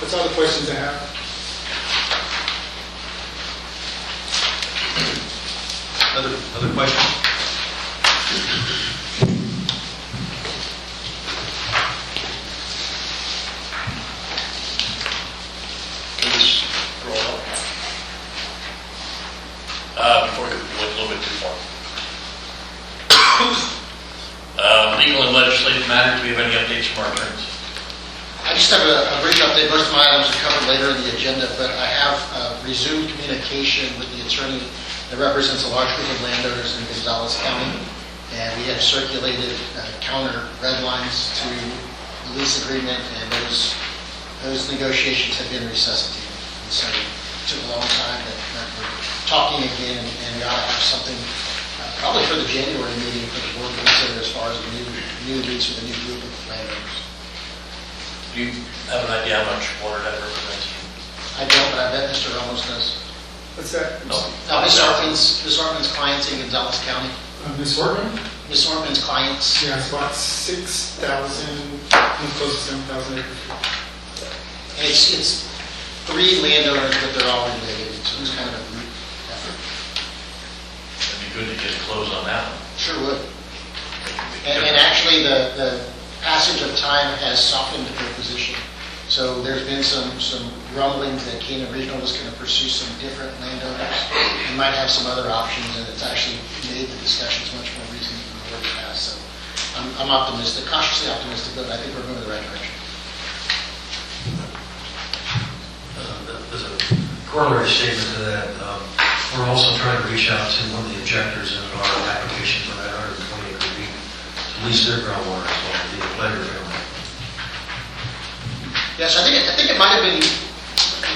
That's all the questions I have. Other questions? Before we go a little bit too far. Legal and legislative matters, do we have any updates from our attorneys? I just have a brief update. Most of my items are covered later in the agenda, but I have resumed communication with the attorney that represents a large group of landowners in Gonzales County, and we have circulated counter red lines to the lease agreement, and those negotiations have been resuscitated. And so it took a long time, but we're talking again, and we ought to have something probably for the January meeting for the board to consider as far as the new lease with a new group of landowners. Do you have an idea how much water that represents? I don't, but I bet Mr. Ramos does. What's that? Ms. Hartman's clients in Gonzales County. Ms. Workman? Ms. Hartman's clients. Yeah, it's about 6,000, close to 7,000 acre feet. And it's 3 landowners, but they're all related, so it's kind of a group effort. It'd be good to get a close on that one. Sure would. And actually, the passage of time has softened their position. So there's been some rumblings that Keenan Regional was going to pursue some different landowners and might have some other options, and it's actually made the discussions much more reasonable than the word past. So I'm optimistic, cautiously optimistic, but I think we're moving in the right direction. There's a corollary statement to that. We're also trying to reach out to one of the objectors in our application for that 120 acre feet to lease their groundwater as well, the Pleasure family. Yes, I think it might have been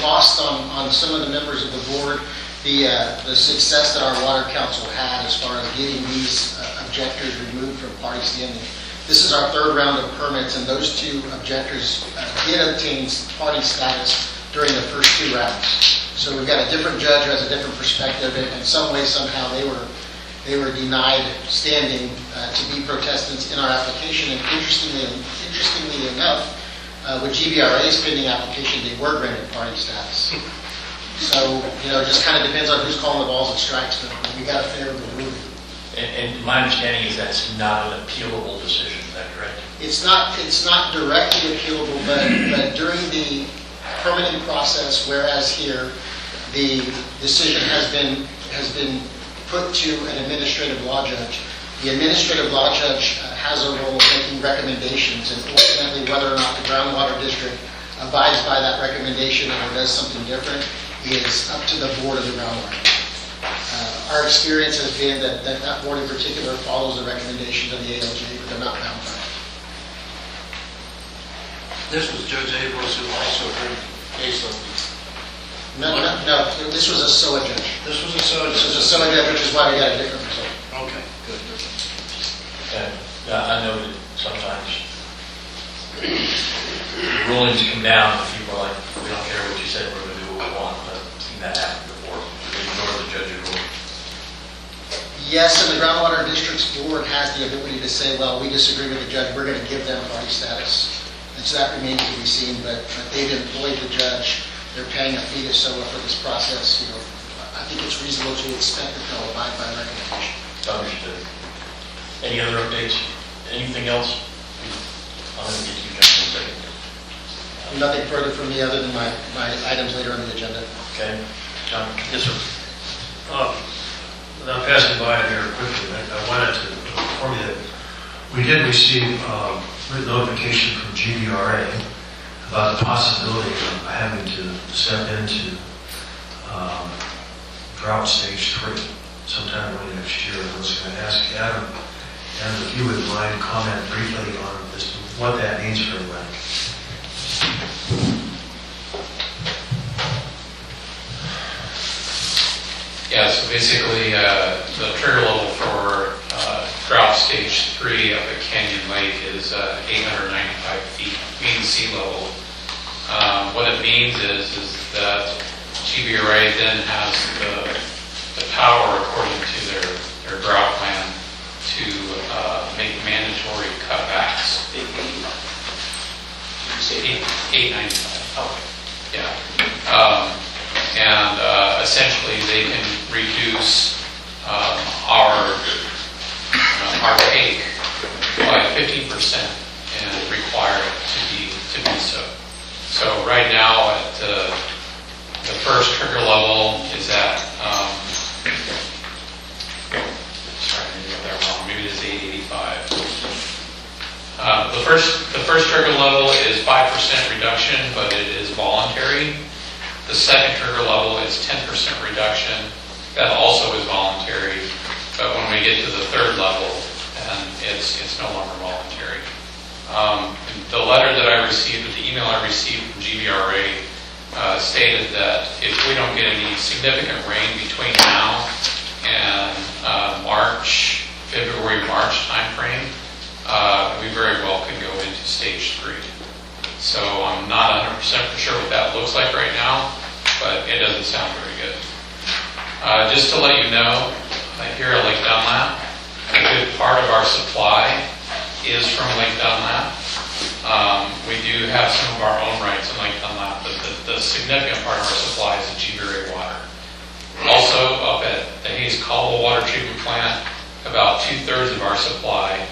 lost on some of the members of the board, the success that our water council had as far as getting these objectors removed from party standing. This is our 3rd round of permits, and those 2 objectors did obtain party status during the first 2 rounds. So we've got a different judge who has a different perspective, and in some way, somehow, they were denied standing to be protestants in our application. And interestingly enough, with GBRA's pending application, they were granted party status. So, it just kind of depends on who's calling the balls and strikes, but we got a favorable ruling. And my understanding is that's not an appealable decision, is that correct? It's not directly appealable, but during the permitting process, whereas here, the decision has been put to an administrative law judge. The administrative law judge has a role of making recommendations, and ultimately whether or not the groundwater district abides by that recommendation or does something different is up to the board of the groundwater. Our experience has been that board in particular follows the recommendations of the ALJ, but they're not bound by it. This was Judge Abrams who also heard the case on these. No, this was a SOA judge. This was a SOA This was a SOA judge, which is why we got a different result. Okay, good. And I know that sometimes rulings come down, and people are like, we don't care what you said, we're going to do what we want. But I've seen that happen before. They ignore the judge's ruling. Yes, and the groundwater district's board has the ability to say, well, we disagree with the judge, we're going to give them party status. And so that remains to be seen, but they've employed the judge. They're paying a fee to SOA for this process. I think it's reasonable to expect that they'll abide by the recommendation. Understood. Any other updates? Anything else? I'm going to get you, John, in a second. Nothing further from me other than my items later on the agenda. Okay. John? Yes, sir. Without passing by here quickly, I wanted to inform you that we did receive written notification from GBRA about the possibility of having to step into drought stage 3 sometime early next year. I was going to ask Adam, and if you would mind comment briefly on this, what that means for everybody. Yeah, so basically, the trigger level for drought stage 3 up at Canyon Lake is 895 feet, mean sea level. What it means is that GBRA then has the power, according to their drought plan, to make mandatory cutbacks. 895. Oh, yeah. And essentially, they can reduce our take by 50% and require it to be so. So right now, at the first trigger level is at sorry, maybe I got that wrong. Maybe it's 885. The first trigger level is 5% reduction, but it is voluntary. The second trigger level is 10% reduction. That also is voluntary. But when we get to the third level, then it's no longer voluntary. The letter that I received, the email I received from GBRA stated that if we don't get any significant rain between now and March, 100% for sure what that looks like right now, but it doesn't sound very good. Just to let you know, here at Lake Dunlap, a good part of our supply is from Lake Dunlap. We do have some of our own rights in Lake Dunlap, but the significant part of our supply is the GRWA water. Also, up at the Hayes Caldwell Water Treatment Plant, about 2/3 of our supply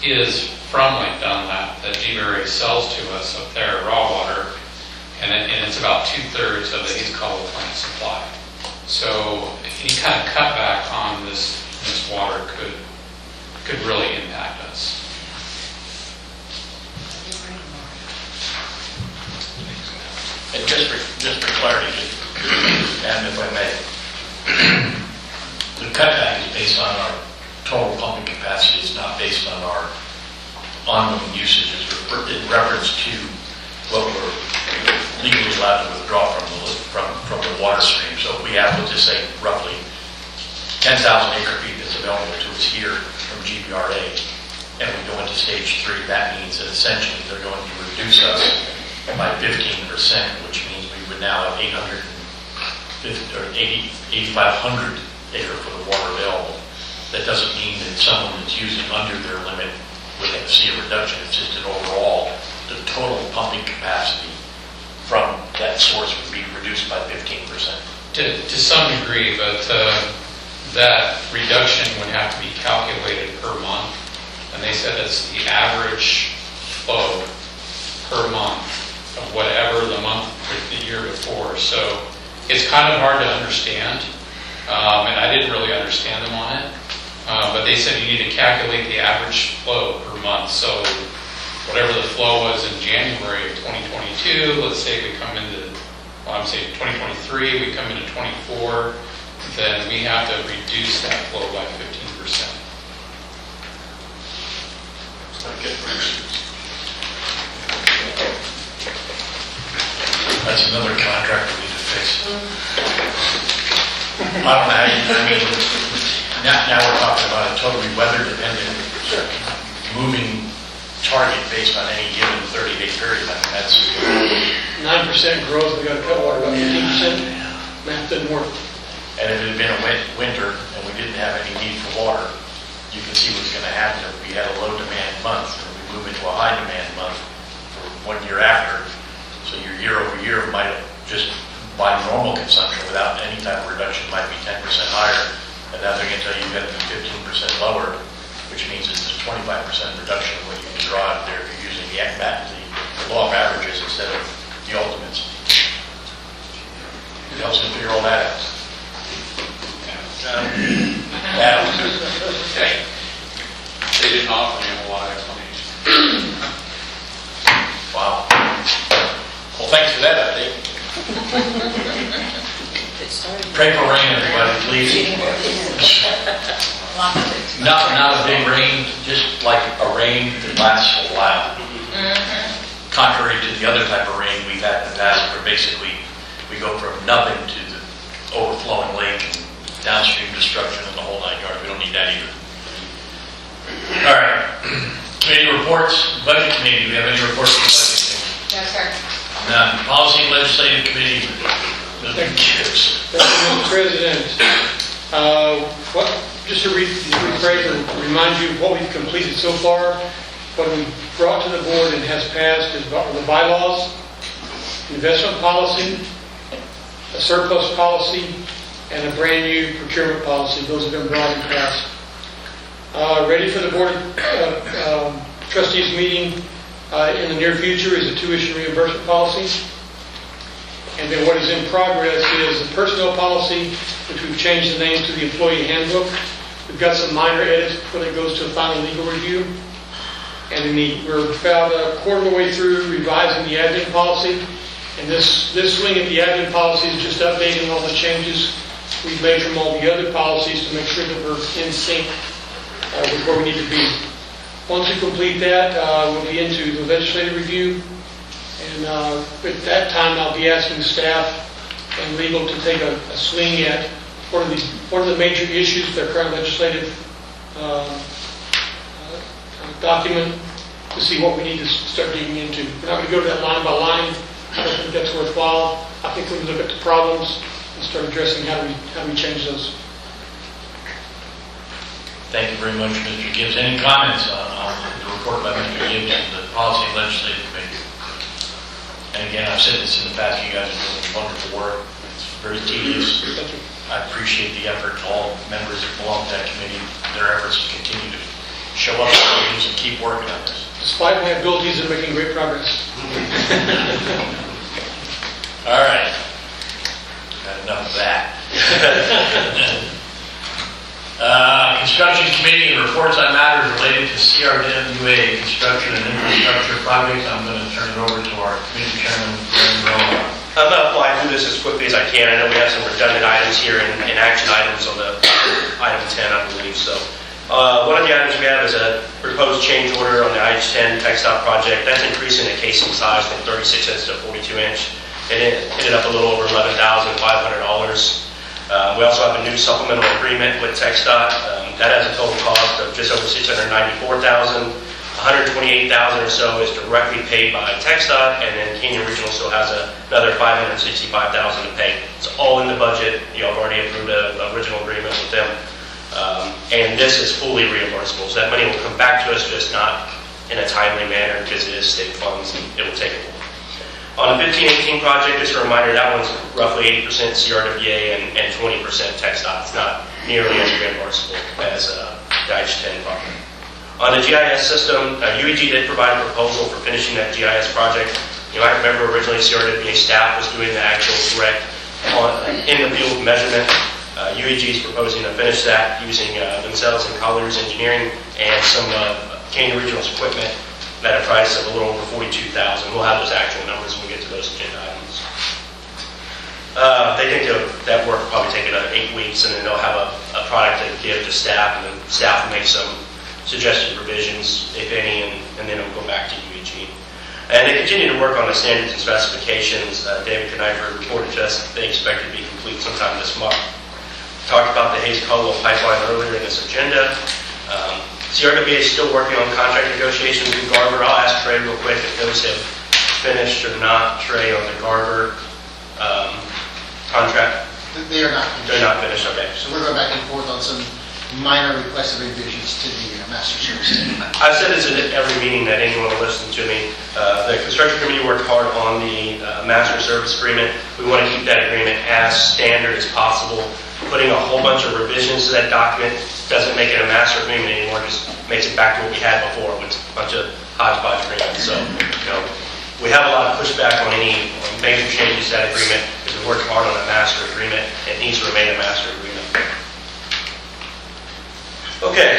is from Lake Dunlap that GRWA sells to us up there, raw water, and it's about 2/3 of the Hayes Caldwell plant supply. So any kind of cutback on this water could really impact us. And just for clarity, and if I may, the cutback is based on our total pumping capacity. It's not based on our ongoing usage. It's in reference to what we're legally allowed to withdraw from the water stream. So if we have, let's just say, roughly 10,000 acre feet that's available to us here from GBRA, and we go into stage 3, that means that essentially they're going to reduce us by 15%, which means we would now have 8,500 acre foot of water available. That doesn't mean that someone that's using under their limit would see a reduction. It's just that overall, the total pumping capacity from that source would be reduced by 15%. To some degree, but that reduction would have to be calculated per month. And they said it's the average flow per month of whatever the month the year before. So it's kind of hard to understand, and I didn't really understand them on it. But they said you need to calculate the average flow per month. So whatever the flow was in January of 2022, let's say we come into, well, I'm saying 2023, we come into 24, then we have to reduce that flow by 15%. That's another contract we need to fix. I don't know how you, I mean, now we're talking about a totally weather-dependent moving target based on any given 30-day period. I mean, that's 9% growth, we got to cut water about 15%. Math didn't work. And if it had been a wet winter and we didn't have any need for water, you can see what's going to happen if we had a low demand month and we move into a high demand month for 1 year after. So your year over year might have just by normal consumption without any type of reduction might be 10% higher. And now they're going to tell you you've got to be 15% lower, which means it's a 25% reduction of what you can draw out there if you're using the law of averages instead of the ultimates. It helps me figure all that out. Okay. They didn't offer me a lot of explanation. Wow. Well, thanks for that update. Pray for rain, everybody, please. Not a big rain, just like a rain that lasts a while. Contrary to the other type of rain we've had in the past, where basically we go from nothing to the overflowing lake and downstream destruction and the whole 9 yards. We don't need that either. All right. Committee reports. Budget committee. Do we have any reports from the budget committee? No, sir. None. Policy and legislative committee. Mr. Gibbs. Thank you, Mr. President. Just to rephrase and remind you of what we've completed so far, what we brought to the board and has passed is the bylaws, investment policy, a surplus policy, and a brand new procurement policy. Those have been brought and passed. Ready for the board trustees meeting in the near future is a tuition reimbursement policy. And then what is in progress is the personnel policy, which we've changed the name to the employee handbook. We've got some minor edits before it goes to a final legal review. And then we're about a quarter of the way through revising the admin policy. And this swing at the admin policy is just updating all the changes we've made from all the other policies to make sure that we're in sync with where we need to be. Once we complete that, we'll be into the legislative review. And at that time, I'll be asking staff and legal to take a swing at what are the major issues with their current legislative document to see what we need to start digging into. We're not going to go to that line by line I don't think that's worthwhile. I think we look at the problems and start addressing how do we change those. Thank you very much, Mr. Gibbs. Any comments on the report by Mr. Gibbs and the Policy and Legislative Committee? And again, I've said this in the past, you guys are doing wonderful work. It's very tedious. Thank you. I appreciate the effort to all members that belong to that committee, their efforts to continue to show up at meetings and keep working on this. Despite my abilities, they're making great progress. All right. Got enough of that. Construction Committee and reports on matters related to CRWA construction and infrastructure projects. I'm going to turn it over to our committee chairman, Brandon Rowe. I'm going to fly through this as quickly as I can. I know we have some redundant items here and action items on the item 10, I believe. So one of the items we have is a proposed change order on the IH-10 TxDOT project. That's increasing the casing size from 36 inch to 42 inch. It ended up a little over $11,500. We also have a new supplemental agreement with TxDOT. That has a total cost of just over $694,000. $128,000 or so is directly paid by TxDOT, and then Canyon Regional still has another $565,000 to pay. It's all in the budget. You all already approved an original agreement with them. And this is fully reimbursable, so that money will come back to us, just not in a timely manner because it is state funds and it will take a while. On the 1518 project, just a reminder, that one's roughly 80% CRWA and 20% TxDOT. It's not nearly as reimbursable as the IH-10 project. On the GIS system, UEG did provide a proposal for finishing that GIS project. You know, I remember originally CRWA staff was doing the actual correct in the field measurement. UEG is proposing to finish that using themselves and Colliers Engineering and some Canyon Regional's equipment at a price of a little over $42,000. We'll have those actual numbers when we get to those agenda items. They think that work will probably take another 8 weeks, and then they'll have a product to give to staff, and then staff will make some suggested revisions, if any, and then it'll go back to UEG. And they continue to work on the standards and specifications. David Knifer reported to us that they expect it to be complete sometime this month. Talked about the Hayes-Caldwell pipeline earlier in this agenda. CRWA is still working on contract negotiations with Garver. I'll ask Trey real quick if those have finished or not. Trey, on the Garver contract? They are not finished. They're not finished, okay. So we're going back and forth on some minor requested revisions to the master service. I've said this at every meeting that anyone will listen to me. The construction committee worked hard on the master service agreement. We want to keep that agreement as standard as possible. Putting a whole bunch of revisions to that document doesn't make it a master agreement anymore, just makes it back to what we had before, with a bunch of hodgepodge agreements. So, you know, we have a lot of pushback on any major changes to that agreement because we worked hard on a master agreement. It needs to remain a master agreement. Okay.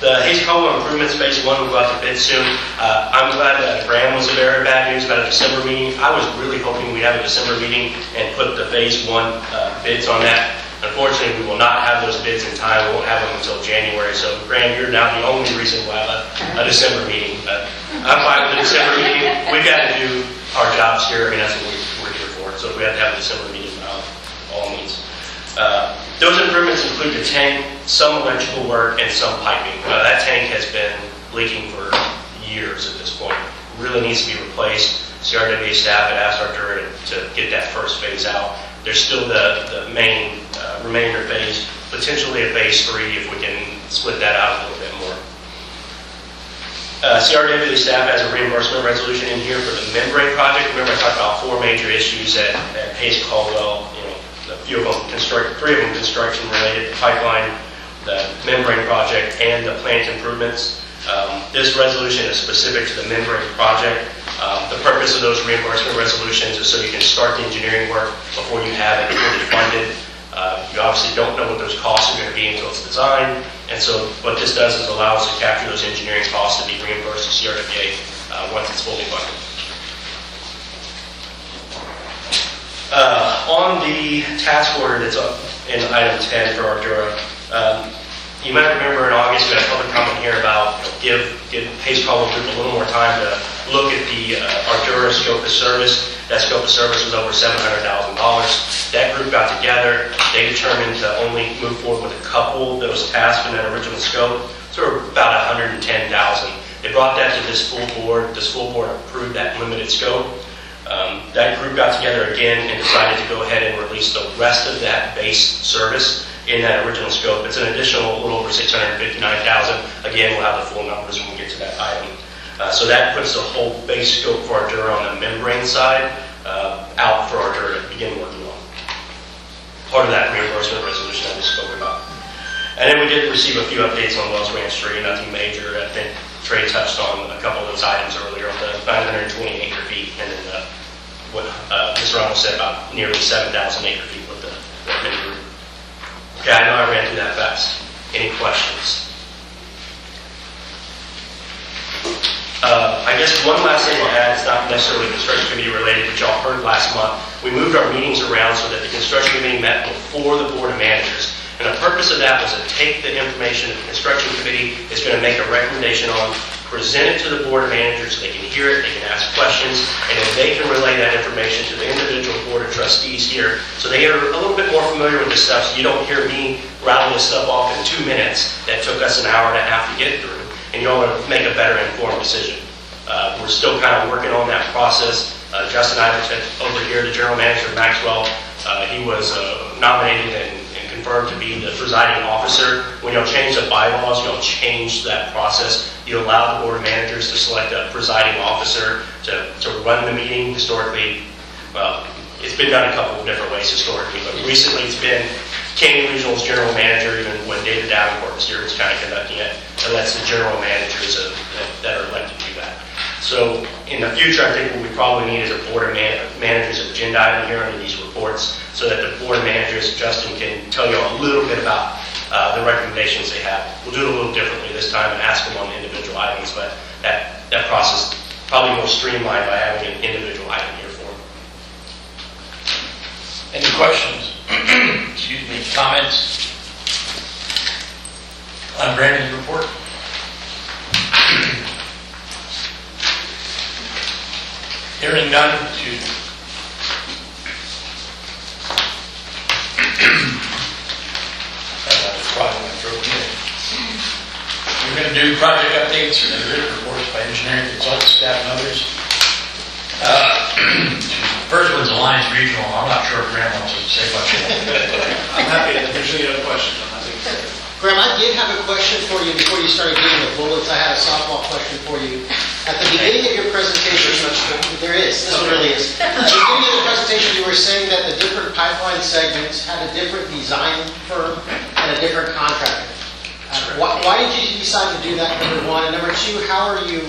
The Hayes-Caldwell improvements phase 1 will go out to bid soon. I'm glad that Graham was the bearer of bad news about a December meeting. I was really hoping we'd have a December meeting and put the phase 1 bids on that. Unfortunately, we will not have those bids in time. We won't have them until January. So, Graham, you're now the only reason we'll have a December meeting. I'm fine with the December meeting. We've got to do our jobs here, and that's what we're here for. So if we have to have a December meeting, by all means. Those improvements include the tank, some electrical work, and some piping. That tank has been leaking for years at this point. It really needs to be replaced. CRWA staff had asked our jury to get that first phase out. There's still the main remainder phase, potentially a phase 3 if we can split that out a little bit more. CRWA staff has a reimbursement resolution in here for the membrane project. Remember I talked about 4 major issues at Hayes-Caldwell. A few of them, 3 of them construction related, the pipeline, the membrane project, and the plant improvements. This resolution is specific to the membrane project. The purpose of those reimbursement resolutions is so you can start the engineering work before you have it fully funded. You obviously don't know what those costs are going to be until it's designed, and so what this does is allow us to capture those engineering costs to be reimbursed to CRWA once it's fully funded. On the task order that's up in item 10 for Ardura, you might remember in August we had a public comment here about give Hayes-Caldwell Group a little more time to look at the Ardura scope of service. That scope of service was over $700,000. That group got together. They determined to only move forward with a couple of those tasks in that original scope, so about $110,000. They brought that to this full board. This full board approved that limited scope. That group got together again and decided to go ahead and release the rest of that base service in that original scope. It's an additional little over $659,000. Again, we'll have the full numbers when we get to that item. So that puts the whole base scope for Ardura on the membrane side out for Ardura to begin working on. Part of that reimbursement resolution I just spoke about. And then we did receive a few updates on Wells Ranch Street, nothing major. I think Trey touched on a couple of those items earlier, the 520 acre feet, and then what Mr. Ramos said about nearly 7,000 acre feet with the group. Okay, I know I ran through that fast. Any questions? I guess one last thing I'll add, it's not necessarily construction committee related, but y'all heard last month, we moved our meetings around so that the construction committee met before the board of managers. And the purpose of that was to take the information that the construction committee is going to make a recommendation on, present it to the board of managers so they can hear it, they can ask questions, and then they can relay that information to the individual board of trustees here so they are a little bit more familiar with this stuff so you don't hear me rattle this stuff off in 2 minutes that took us an hour and a half to get through, and you all make a better informed decision. We're still kind of working on that process. Justin Iverson over here, the general manager of Maxwell, he was nominated and confirmed to be the presiding officer. When you'll change the bylaws, you'll change that process. You allow the board of managers to select a presiding officer to run the meeting. Historically, well, it's been done a couple of different ways historically, but recently it's been Canyon Regional's general manager, even when David Davenport was here, is kind of conducting it, and that's the general managers that are elected to do that. So in the future, I think what we probably need is a board of managers agenda item here under these reports so that the board of managers, Justin, can tell you a little bit about the recommendations they have. We'll do it a little differently this time and ask them on the individual items, but that process probably more streamlined by having an individual item here for them. Any questions? Excuse me, comments on Brandon's report? Hearing none, excuse me. That's probably my throat again. We're going to do project updates and written reports by engineering consultants, staff, and others. First one's Alliance Regional. I'm not sure if Graham wants to say much. I'm happy. If there's any other questions, I'm happy to say it. Graham, I did have a question for you before you started giving the bullets. I had a softball question for you. At the beginning of your presentation, there is, this one really is. At the beginning of the presentation, you were saying that the different pipeline segments had a different design firm and a different contractor. Why did you decide to do that, number one? And number two, how are you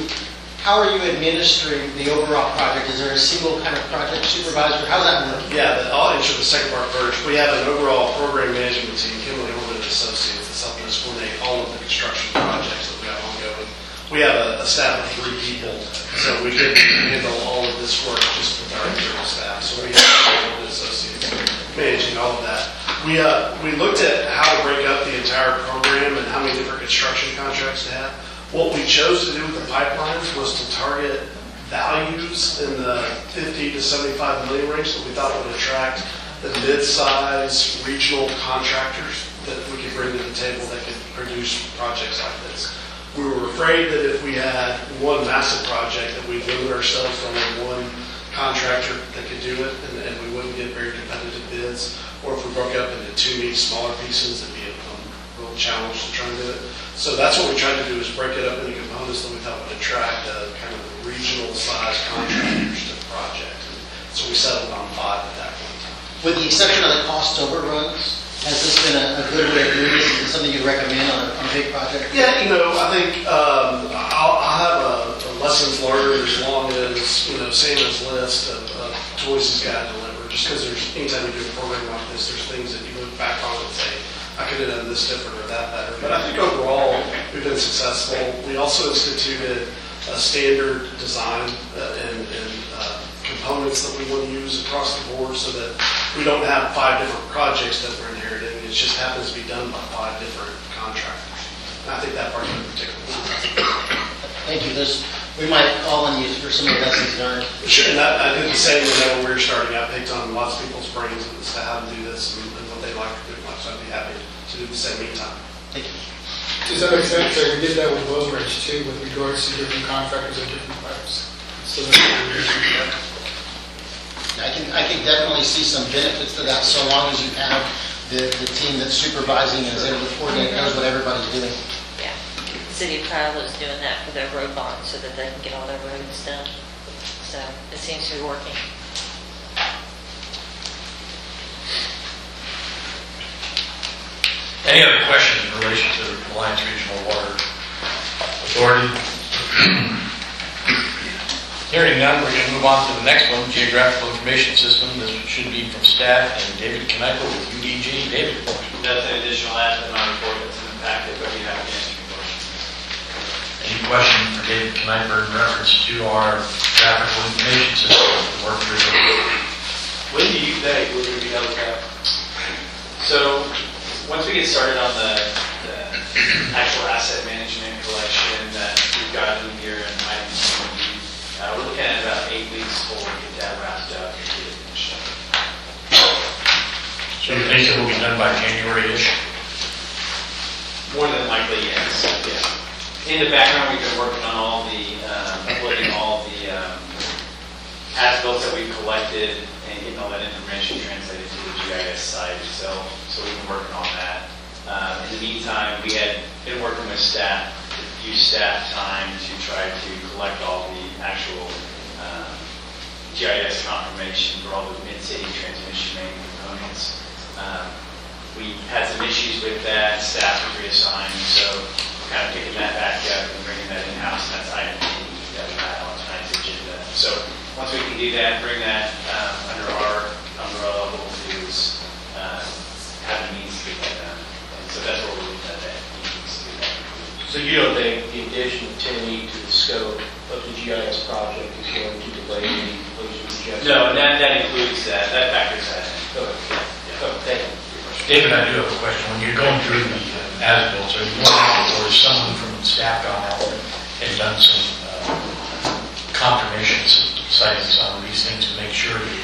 administering the overall project? Is there a single kind of project supervisor? How's that work? Yeah, I'll answer the second part first. We have an overall program management team, Kimberly Holman and Associates, that's helping us coordinate all of the construction projects that we have ongoing. We have a staff of 3 people, so we can handle all of this work just with our internal staff. So we have Holman and Associates managing all of that. We looked at how to break up the entire program and how many different construction contracts to have. What we chose to do with the pipelines was to target values in the 50 to 75 million range that we thought would attract the mid-size regional contractors that we could bring to the table that could produce projects like this. We were afraid that if we had one massive project that we'd limit ourselves to only one contractor that could do it and we wouldn't get very competitive bids, or if we broke up into 2 smaller pieces, it'd be a real challenge to try and do it. So that's what we tried to do, is break it up into components that we thought would attract kind of regional size contractors to the project. So we settled on 5 at that point in time. With the exception of the cost overruns, has this been a good way of doing it? Is it something you'd recommend on a big project? Yeah, I think I'll have a lessons learned as long as, Santa's list of toys he's got to deliver. Just because anytime you do a program like this, there's things that you look back on and say, I could have done this different or that better. But I think overall, we've been successful. We also instituted a standard design and components that we want to use across the board so that we don't have 5 different projects that we're inheriting. It just happens to be done by 5 different contractors. And I think that part's been particularly successful. Thank you. We might call on you for some of the lessons learned. Sure, and I did the same when we were starting. I picked on lots of people's brains as to how to do this and what they like or didn't like, so I'd be happy to do the same anytime. Thank you. Does that make sense? We did that with Low Ridge too, with regards to different contractors and different pipes. So that's what we're doing. I can definitely see some benefits to that, so long as you have the team that's supervising and is able to coordinate, knows what everybody's doing. Yeah. The city of Kyle is doing that for their road bonds so that they can get all their roads done. So it seems to be working. Any other questions in relation to the Alliance Regional Water Authority? Hearing none, we're going to move on to the next one, Geographical Information System. This should be from staff and David Kniper with UDG. David? Nothing additional added in my report that's in the packet, but we have to answer your questions. Any question for David Kniper in reference to our graphical information system? Work for When do you think we're going to be done with that? So, once we get started on the actual asset management collection that we've got in here and items, we're looking at about 8 weeks before we get that wrapped up and get it finished up. So you think it will be done by January-ish? More than likely, yes. Yeah. In the background, we've been working on all the, uploading all the as-built that we've collected and getting all that information translated to the GIS site itself. So we've been working on that. In the meantime, we had been working with staff, to use staff time to try to collect all the actual GIS confirmation for all the mid-city transmission main components. We had some issues with that, staff was reassigned, so we're kind of picking that back up and bringing that in-house, and that's item D that we had on tonight's agenda. So once we can do that, bring that under our umbrella, what we'll do is have the means to get that done. And so that's what we're looking at, that means to get that completed. So you don't think the addition of 10E to the scope of the GIS project is going to delay the completion of the GIS? No, and that includes that factors that in. Okay. Oh, thank you. David, I do have a question. When you're going through the as-bills, are you going out or is someone from the staff gone out and done some confirmations, citing some of these things to make sure that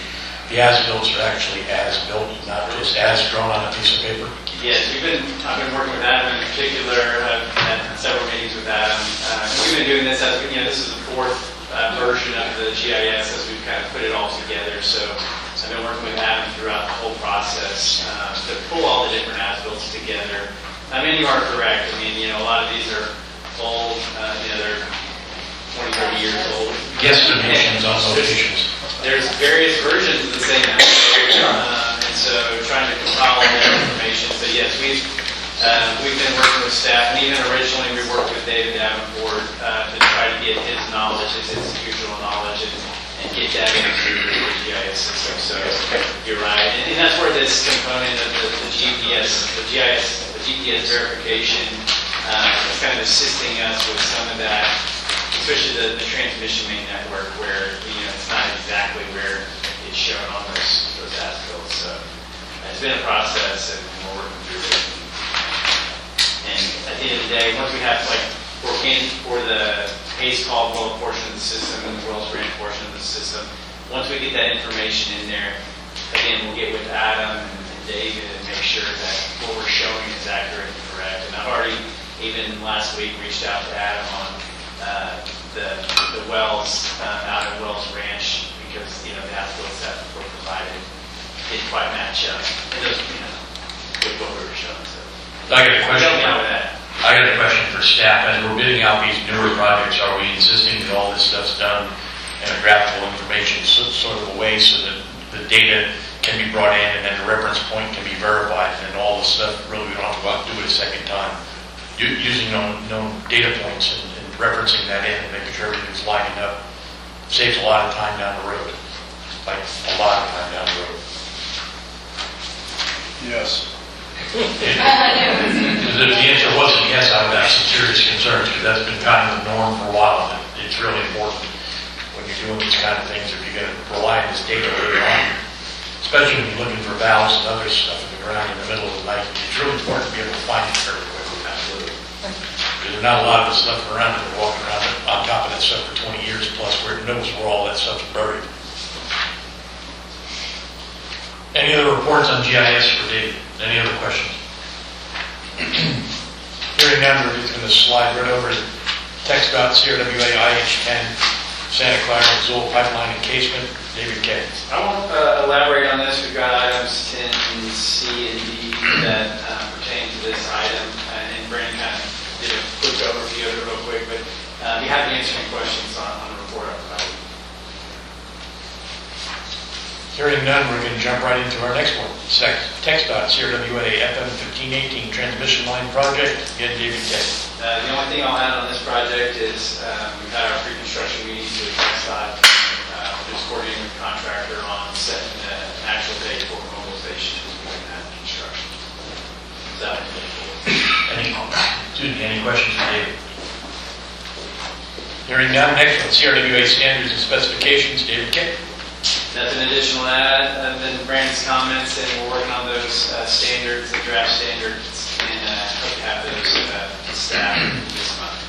the as-bills are actually as-built, not just as drawn on a piece of paper? Yes, I've been working with Adam in particular. I've had several meetings with Adam. We've been doing this as, this is the fourth version of the GIS as we've kind of put it all together. So I've been working with Adam throughout the whole process to pull all the different as-bills together. I mean, you are correct. I mean, a lot of these are old, they're 20, 30 years old. Guesstimations on locations. There's various versions of the same map, and so trying to compile all that information. So yes, we've been working with staff, and even originally we worked with David Davenport to try to get his knowledge, his institutional knowledge, and get that into the GIS system. So you're right, and that's where this component of the GPS, the GPS verification is kind of assisting us with some of that, especially the transmission main network, where it's not exactly where it's shown on those as-bills. So it's been a process, and we're working through it. And at the end of the day, once we have for the Hayes Caldwell portion of the system and the Wells Branch portion of the system, once we get that information in there, again, we'll get with Adam and David and make sure that what we're showing is accurate and correct. And I've already, even last week, reached out to Adam on the wells out at Wells Ranch, because the as-bills that were provided didn't quite match up. And those, with what we were showing. So I got a question. That. I got a question for staff. As we're bidding out these newer projects, are we insisting that all this stuff's done in a graphical information sort of a way so that the data can be brought in and then the reference point can be verified, and all the stuff really we don't have to go out and do it a second time? Using known data points and referencing that in and making sure everything's lining up saves a lot of time down the road. Like a lot of time down the road. Yes. Because if the answer wasn't yes, I would have some serious concerns, because that's been kind of the norm for a while. And it's really important when you're doing these kind of things, if you're going to rely on this data later on, especially when you're looking for valves and other stuff in the ground in the middle of the night. It's really important to be able to find it very quickly. Absolutely. Because there's not a lot of this stuff around that are walking around on top of that stuff for 20 years plus, where it knows where all that stuff's buried. Any other reports on GIS for David? Any other questions? Hearing none, we're just going to slide right over to text about CRWA IH10 Santa Clara Missoula Pipeline Encasement. David Kay. I won't elaborate on this. We've got items 10C and D that pertain to this item, and Brandon kind of did a quick overview of it real quick, but I'd be happy to answer any questions on the report I've provided. Hearing none, we're going to jump right into our next one. Text dot CRWA FM 1518 Transmission Line Project. Again, David Kay. The only thing I'll add on this project is we've had our pre-construction meetings with Trustee. We're just coordinating with the contractor on setting an actual date for mobilization to begin that construction. So, Any questions for David? Hearing none, next one, CRWA Standards and Specifications. David Kay. nothing additional to add other than Brandon's comments, and we're working on those standards, the draft standards, and hope to have those staff this month.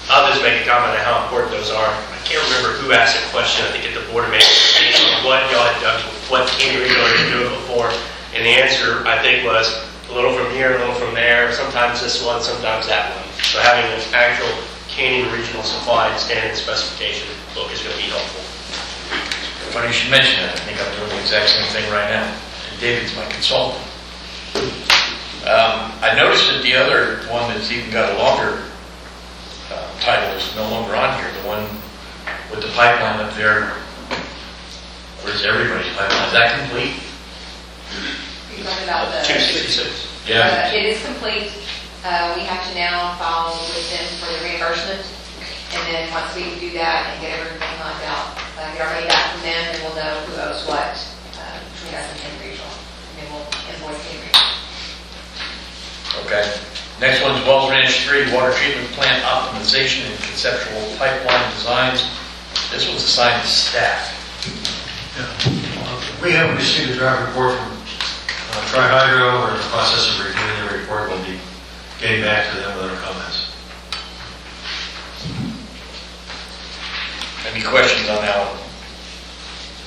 I'll just make a comment on how important those are. I can't remember who asked a question, I think at the Board of Management, what y'all had done, what Canyon Regional had been doing before, and the answer, I think, was a little from here, a little from there, sometimes this one, sometimes that one. So having an actual Canyon Regional supplied standard specification book is going to be helpful. Funny you should mention that. I think I'm doing the exact same thing right now. And David's my consultant. I noticed that the other one that's even got a longer title is no longer on here. The one with the pipeline up there. Where's everybody's pipeline? Is that complete? You're talking about the... 266. Yeah. It is complete. We have to now file with them for the reimbursement. And then once we do that and get everything lined out, get our money back from them, then we'll know who owes what between us and Canyon Regional. And then we'll invoice Canyon Regional. Okay. Next one's Wells Ranch 3, Water Treatment Plant Optimization and Conceptual Pipeline Designs. This one's assigned to staff. We haven't received a draft report from Tri-Hydro. We're in the process of reviewing the report. We'll be getting back to them with our comments. Any questions on that one?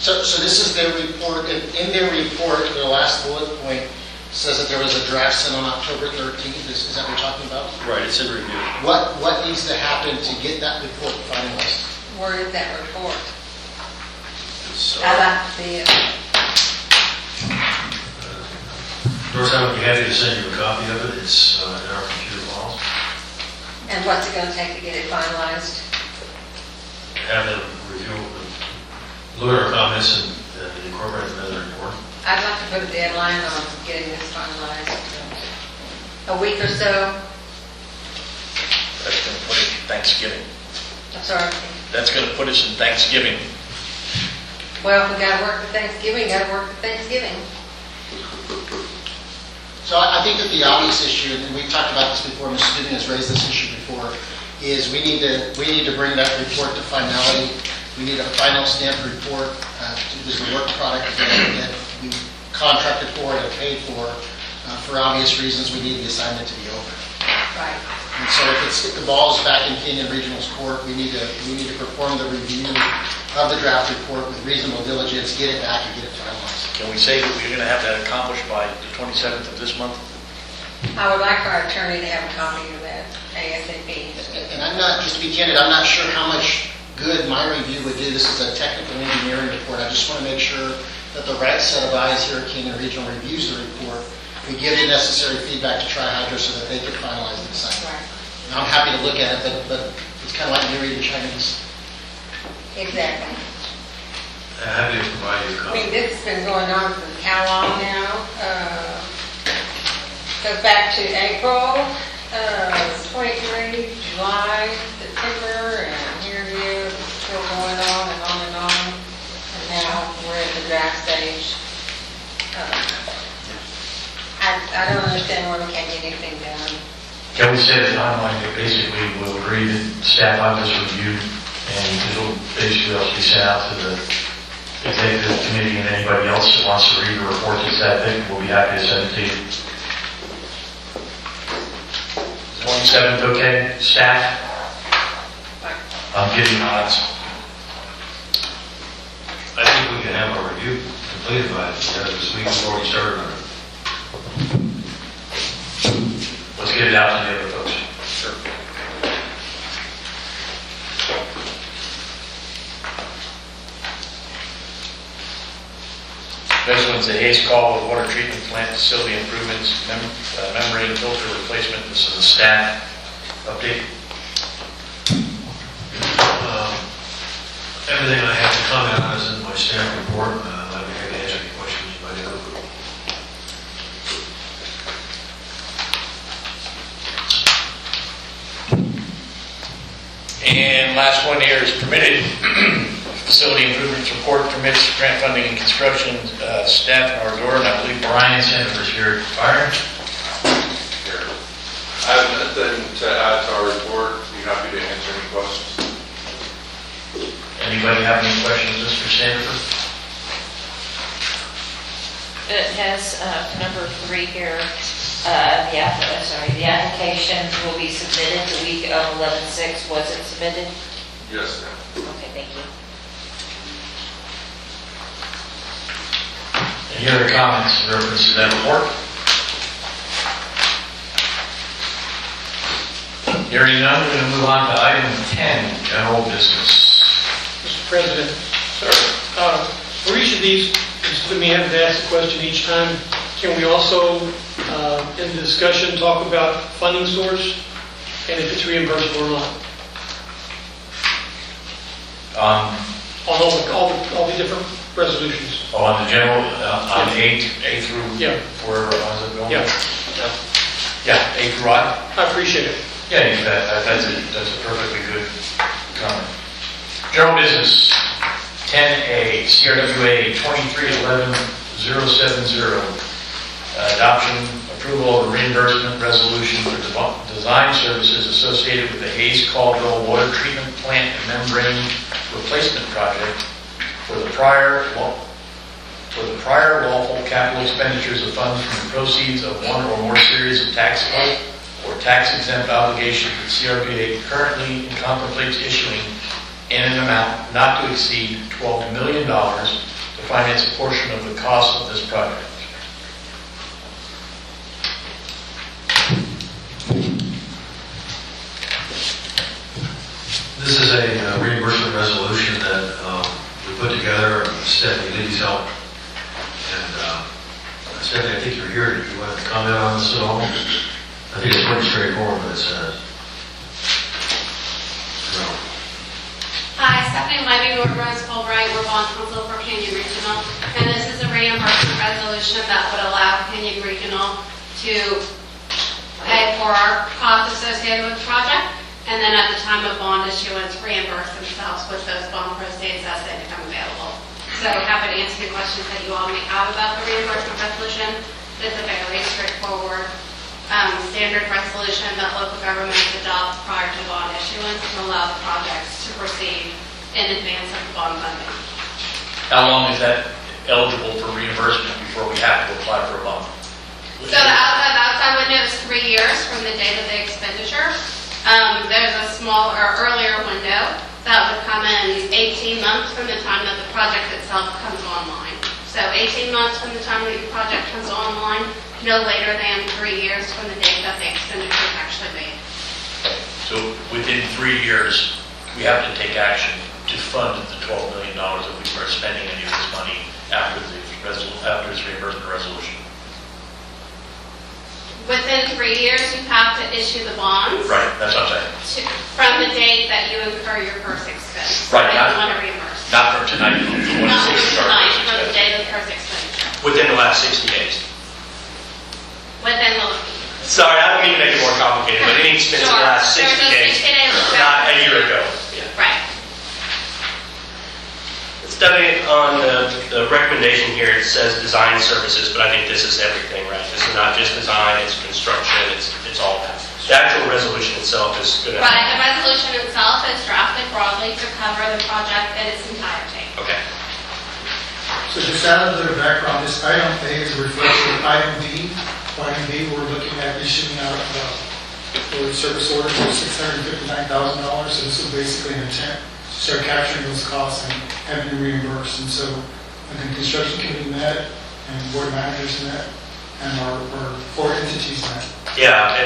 So this is their report. In their report, their last bullet point says that there was a draft sent on October 13th. Is that what you're talking about? Right, it's in review. What needs to happen to get that report finalized? Where is that report? So, I'd like to see it. Doris, I would be happy to send you a copy of it. It's in our computer files. And what's it going to take to get it finalized? Have them review, look at our comments and incorporate them in the report. I'd like to put a deadline on getting this finalized. A week or so. That's going to put it in Thanksgiving. I'm sorry. That's going to put us in Thanksgiving. Well, if we got to work for Thanksgiving, got to work for Thanksgiving. So I think that the obvious issue, and we've talked about this before, Mr. Stevens has raised this issue before, is we need to bring that report to finality. We need a final stamped report. There's a work product that we contracted for and paid for. For obvious reasons, we need the assignment to be over. Right. And so if the ball is back in Canyon Regional's court, we need to perform the review of the draft report with reasonable diligence, get it back and get it finalized. Can we say that we're going to have that accomplished by the 27th of this month? I would like our attorney to have a copy of that ASAP. And I'm not, just to be candid, I'm not sure how much good my review would do. This is a technical engineering report. I just want to make sure that the right set of eyes here at Canyon Regional reviews the report. We give the necessary feedback to Tri-Hydro so that they can finalize the assignment. Right. And I'm happy to look at it, but it's kind of like me reading Chinese. Exactly. Happy to provide you a I copy. mean, this has been going on for how long now? Goes back to April 23, July, September, and here it is, it's still going on and on and on. And now we're at the draft stage. I don't understand why we can't get anything done. Can we set a timeline that basically we'll agree that staff on this review and it'll basically be sent out to the executive committee and anybody else that wants to read the report that's that big, we'll be happy to send it to you. 27th, okay, staff? I'm giving odds. I think we can have our review completed by this week before we start on it. What's going get it out to the other folks. Sure. Next one's the Hayes Call Water Treatment Plant Facility Improvements, membrane filter replacement. This is a staff update. Everything I have to comment on is in my staff report. I'd be happy to answer any questions you might have. And last one here is permitted facility improvements report, permits grant funding and construction, staff in our door, and I believe Brian Sanders here. Fire? I have nothing to add to our report. Be happy to answer any questions. Anybody have any questions, Mr. Sanford? It has number 3 here, the application will be submitted the week of 11/6. Was it submitted? Yes, ma'am. Okay, thank you. Any other comments in reference to that report? Hearing none, we're going to move on to item 10, general business. Mr. President. Sir. For each of these, instead of me having to ask the question each time, can we also, in the discussion, talk about funding source and if it's reimbursable or not? On all the different resolutions. On the general, on A through, Yeah. wherever it was going? Yeah. Yeah, A through I? I appreciate it. Yeah, that's a perfectly good comment. General business, 10A, CRWA 2311-070, adoption, approval of a reimbursement resolution for design services associated with the Hayes Caldwell Water Treatment Plant and Membrane Replacement Project for the prior lawful capital expenditures of funds from the proceeds of one or more series of taxable or tax-exempt obligations that CRWA currently contemplates issuing in an amount not to exceed $12 million to finance a portion of the cost of this project. This is a reimbursement resolution that we put together, Stephanie Liddy's help. And Stephanie, I think you're here. Do you want to comment on this at all? I think it's pretty straightforward, what it says. No. Hi, Stephanie Levy, North Rose Fulbright, we're bond counsel for Canyon Regional, and this is a reimbursement resolution that would allow Canyon Regional to pay for our costs associated with the project, and then at the time of bond issuance, reimburse themselves with those bond proceeds as they become available. So happy to answer any questions that you all may have about the reimbursement resolution. It's a very straightforward standard resolution that local governments adopt prior to bond issuance to allow the projects to proceed in advance of the bond funding. How long is that eligible for reimbursement before we have to apply for a bond? So the outside window is 3 years from the date of the expenditure. There's a smaller, earlier window that would come in 18 months from the time that the project itself comes online. So 18 months from the time that the project comes online, no later than 3 years from the date that the expenditure is actually made. So within 3 years, we have to take action to fund the $12 million that we are spending any of this money after this reimbursement resolution. Within 3 years, you have to issue the bonds. Right, that's what I'm saying. From the date that you incur your first expense. Right, That you want to reimburse. Not from tonight, from the Not from 1/6 tonight, from the start. date of the first expenditure. Within the last 60 days. Within the. Sorry, I don't mean to make it more complicated, but any expense in the last 60 There's a days, 60-day look back. not a year ago. Yeah. Right. Study on the recommendation here, it says design services, but I think this is everything, right? This is not just design, it's construction, it's all that. The actual resolution itself is going to... Right, the resolution itself is drafted broadly to cover the project in its entirety. Okay. So just add a little background, this item A is referred to item B. Item B, we're looking at issuing out for service orders of $659,000. So this is basically an attempt to start capturing those costs and having them reimbursed. And so I think construction committee met and board managers met. and our four entities met. Yeah,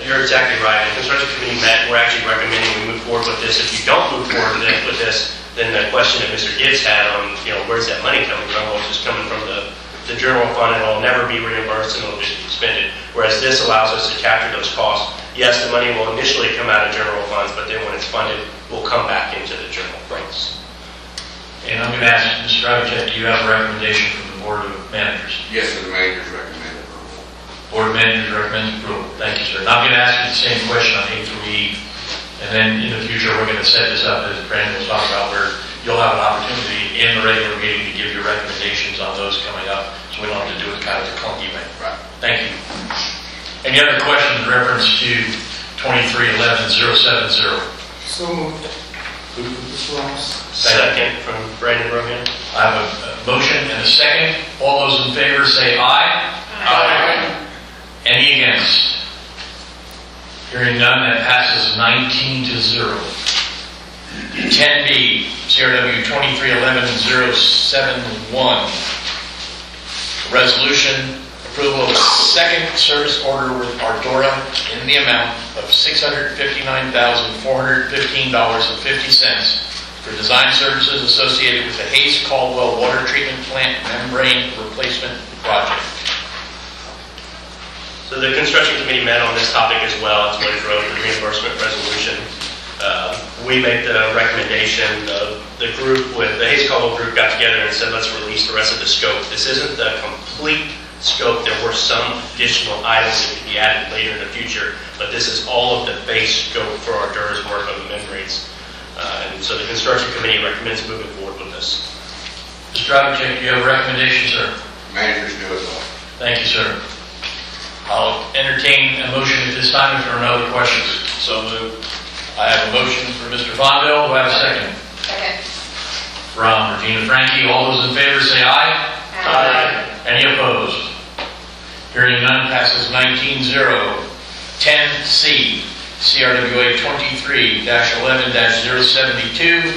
you're exactly right. The construction committee met, we're actually recommending we move forward with this. If you don't move forward with this, then the question that Mr. Gibbs had on, where's that money coming from? Well, it's just coming from the general fund, and it'll never be reimbursed and it'll just be expended. Whereas this allows us to capture those costs. Yes, the money will initially come out of general funds, but then when it's funded, will come back into the general funds. And I'm going to ask Mr. Dravacek, do you have a recommendation from the Board of Managers? Yes, sir, the managers recommend approval. Board of Managers recommends approval. Thank you, sir. And I'm going to ask you the same question on A3E, and then in the future, we're going to set this up, as Brandon was talking about, where you'll have an opportunity in the regular meeting to give your recommendations on those coming up, so we don't have to do it kind of a clunky way. Right. Thank you. Any other questions in reference to 23-11-070? So moved. Mr. Ramos. Second from Brandon Rohan. I have a motion and a second. All those in favor say aye. Aye. Any against? Hearing none, that passes 19-0. 10B, CRW 23-11-071. Resolution approval of a second service order with Ardora in the amount of $659,415.50 for design services associated with the Hayes Caldwell Water Treatment Plant membrane replacement project. So the construction committee met on this topic as well. It's what drove the reimbursement resolution. We made the recommendation. The group with the Hayes Caldwell group got together and said, let's release the rest of the scope. This isn't the complete scope. There were some additional items that could be added later in the future, but this is all of the base scope for our DERS work on the membranes. And so the construction committee recommends moving forward with this. Mr. Dravacek, do you have a recommendation, sir? Managers do as well. Thank you, sir. I'll entertain a motion at this time if there are no other questions. So moved. I have a motion for Mr. Fondell. Do I have a second? Second. From Regina Frankie. All those in favor say aye. Aye. Any opposed? Hearing none, passes 19-0. 10C, CRWA 23-11-072.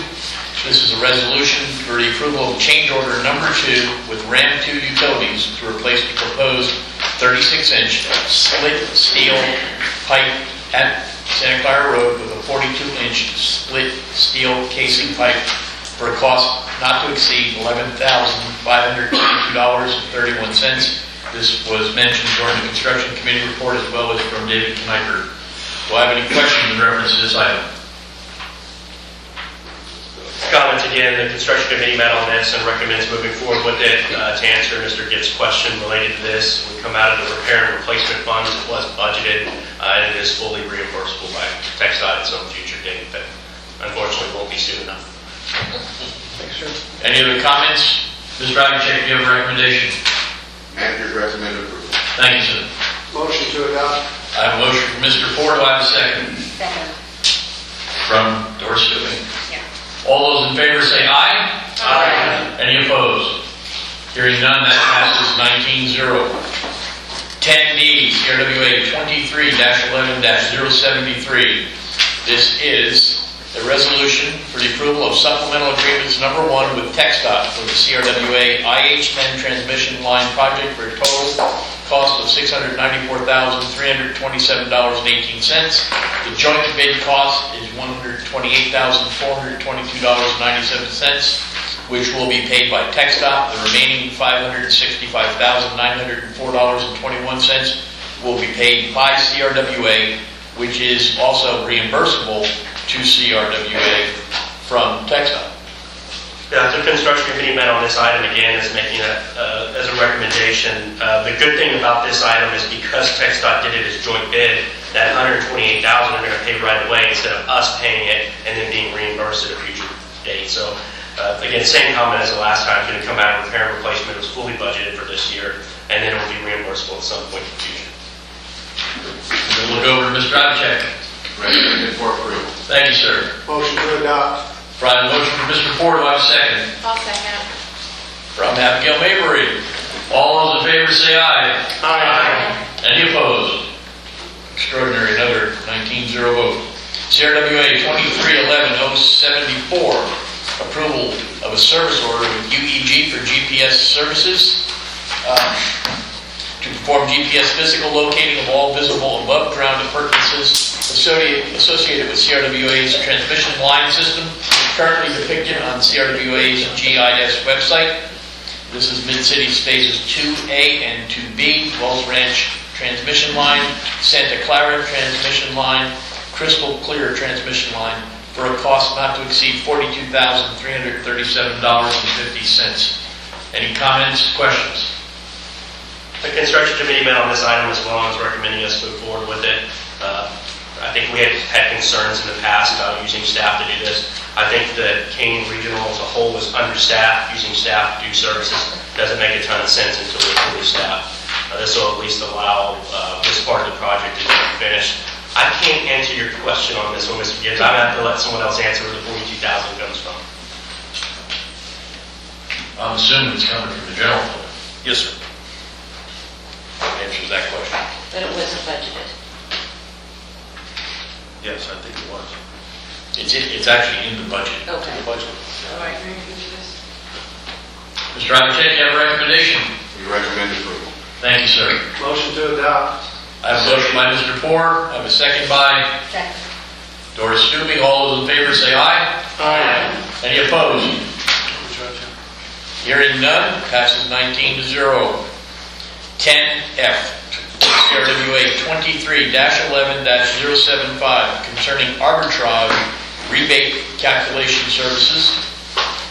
This is a resolution for the approval of change order number 2 with RAM 2 Utilities to replace the proposed 36-inch split steel pipe at Santa Clara Road with a 42-inch split steel casing pipe for a cost not to exceed $11,522.31. This was mentioned during the construction committee report as well as from David Kniper. Do I have any questions in reference to this item? Comments again, the construction committee met on this and recommends moving forward with it. To answer Mr. Gibbs' question related to this, we come out of the repair and replacement funds. It was budgeted, and it is fully reimbursable by TxDOT at some future date, but unfortunately won't be soon enough. Thanks, sir. Any other comments? Ms. Dravacek, do you have a recommendation? Managers recommend approval. Thank you, sir. Motion to adopt. I have a motion from Mr. Ford. Do I have a second? Second. From Doris Stewing. Yeah. All those in favor say aye. Aye. Any opposed? Hearing none, that passes 19-0. 10D, CRWA 23-11-073. This is a resolution for the approval of supplemental agreements number 1 with TxDOT for the CRWA IH-10 transmission line project for a total cost of $694,327.18. The joint bid cost is $128,422.97, which will be paid by TxDOT. The remaining $565,904.21 will be paid by CRWA, which is also reimbursable to CRWA from TxDOT. Yeah, the construction committee met on this item again, is making that as a recommendation. The good thing about this item is because TxDOT did it as joint bid, that $128,000 they're going to pay right away instead of us paying it and then being reimbursed at a future date. So again, same comment as the last time, going to come out of repair and replacement. It was fully budgeted for this year, and then it will be reimbursable at some point in the future. We'll look over to Ms. Dravacek. Recommended for approval. Thank you, sir. Motion to adopt. Friday motion from Mr. Ford. Do I have a second? I'll second. From Abigail Mabry. All those in favor say aye. Aye. Any opposed? Extraordinary, another 19-0 vote. CRWA 23-11-074. Approval of a service order with UEG for GPS services. to perform GPS physical locating of all visible above-ground appurtenances associated with CRWA's transmission line system, currently depicted on CRWA's GIS website. This is Mid-Cities Phases 2A and 2B, Wells Ranch transmission line, Santa Clara transmission line, Crystal Clear transmission line, for a cost not to exceed $42,337.50. Any comments, questions? The construction committee met on this item as well and is recommending us move forward with it. I think we had concerns in the past about using staff to do this. I think that Kane Regional as a whole is understaffed. Using staff to do services doesn't make a ton of sense until we're fully staffed. This will at least allow this part of the project to be finished. I can't answer your question on this one, Mr. Gibbs. I'm going to have to let someone else answer where the $42,000 comes from. I'm assuming it's coming from the general fund. Yes, sir. Answers that question. But it wasn't budgeted. Yes, I think it was. It's actually in the budget. Okay. The budget. All right, very good. Mr. Avicek, you have a recommendation? We recommend approval. Thank you, sir. Motion to adopt. I have a motion by Mr. Poor. I have a second by Second. Doris Stubing. All those in favor say aye. Aye. Any opposed? Hearing none, passes 19-0. 10F, CRWA 23-11-075, concerning arbitrage rebate calculation services.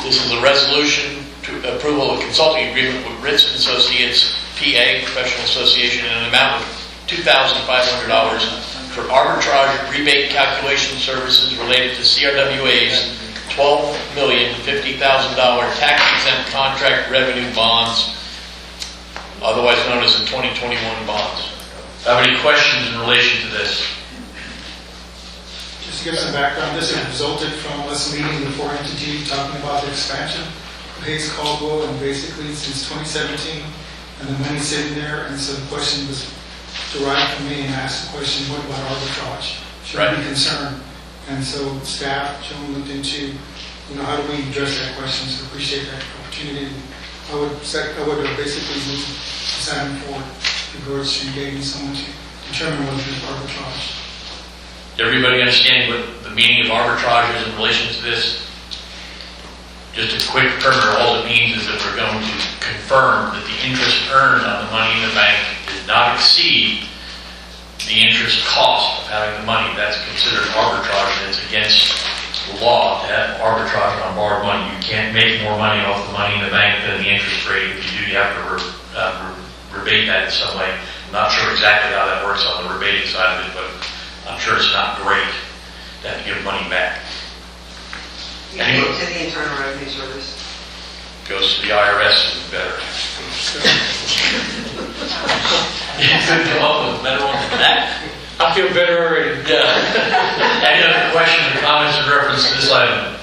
This is a resolution to approval of consulting agreement with Ritz and Associates, PA, Professional Association, in an amount of $2,500 for arbitrage rebate calculation services related to CRWA's $12,050,000 tax-exempt contract revenue bonds, otherwise known as the 2021 bonds. Have any questions in relation to this? Just to give some background, this has resulted from us meeting the four entity talking about the expansion of Hayes Caldwell, and basically since 2017, and the money's sitting there, and so the question was derived from me, and I asked the question, what about arbitrage? Should we be concerned? And so staff, Joan, looked into, how do we address that question, so appreciate that opportunity. I would basically move this item forward in regards to engaging someone to determine whether there's arbitrage. Does everybody understand what the meaning of arbitrage is in relation to this? Just a quick primer, all it means is that we're going to confirm that the interest earned on the money in the bank did not exceed the interest cost of having the money. That's considered arbitrage, and it's against the law to have arbitrage on borrowed money. You can't make more money off the money in the bank than the interest rate. If you do, you have to rebate that in some way. I'm not sure exactly how that works on the rebating side of it, but I'm sure it's not great to have to give money back. You give it to the Internal Revenue Service. Goes to the IRS and better. You couldn't come up with a better one than that. I feel better already. Yeah. Any other questions or comments in reference to this item?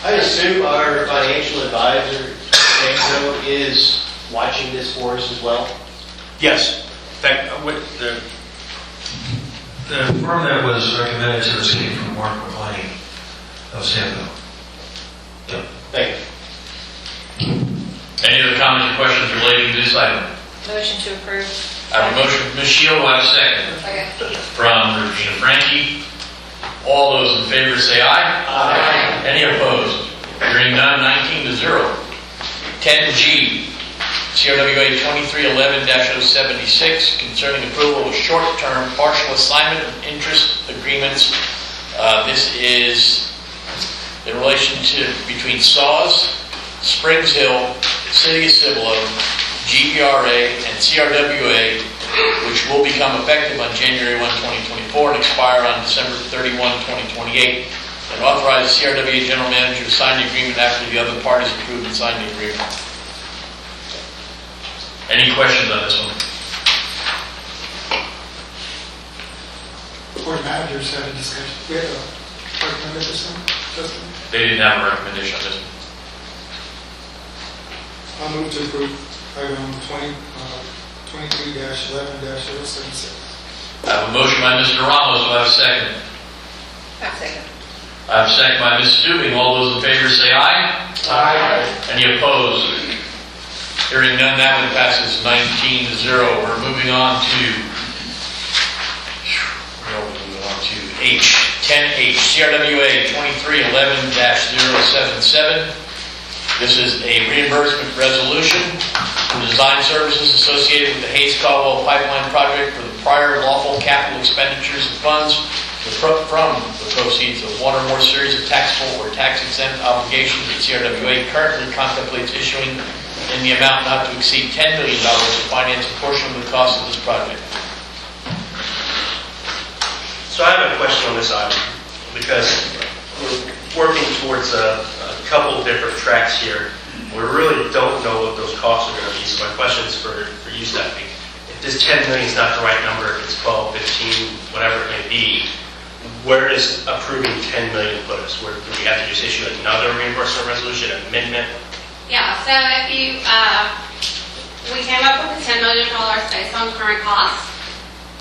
I assume our financial advisor, James, is watching this for us as well? Yes. The firm that was recommended to us came from Mark McLean of Sanville. Yep. Thank you. Any other comments or questions relating to this item? Motion to approve. I have a motion from Ms. Shield. I have a second. From Regina Frankie. All those in favor say aye. Aye. Any opposed? Hearing none, 19-0. 10G, CRWA 2311-076, concerning approval of short-term partial assignment of interest agreements. This is in relation to between SAWS, Springs Hill, City of Cibolo, GPRA, and CRWA, which will become effective on January 1, 2024 and expire on December 31, 2028, and authorize the CRWA General Manager to sign the agreement after the other parties approve and sign the agreement. Any questions on this one? Board managers had a discussion. We had a recommended this one, Justin? They didn't have a recommendation on this one. I'll move to approve item 23-11-076. I have a motion by Mr. Ramos. Do I have a second? I'll second. I have a second by Ms. Stubing. All those in favor say aye. Aye. Any opposed? Hearing none, that one passes 19-0. We're moving on to, H, 10H, CRWA 2311-077. This is a reimbursement resolution for design services associated with the Hayes-Caldwell Pipeline Project for the prior lawful capital expenditures of funds from the proceeds of one or more series of taxable or tax-exempt obligations that CRWA currently contemplates issuing in the amount not to exceed $10 million to finance a portion of the cost of this project. So I have a question on this item, because we're working towards a couple of different tracks here. We really don't know what those costs are going to be, so my question is for you, Stephanie. If this 10 million is not the right number, if it's 12, 15, whatever it may be, where does approving 10 million put us? Where do we have to just issue another reimbursement resolution, amendment? Yeah, so if you, we came up with the $10 million based on current costs.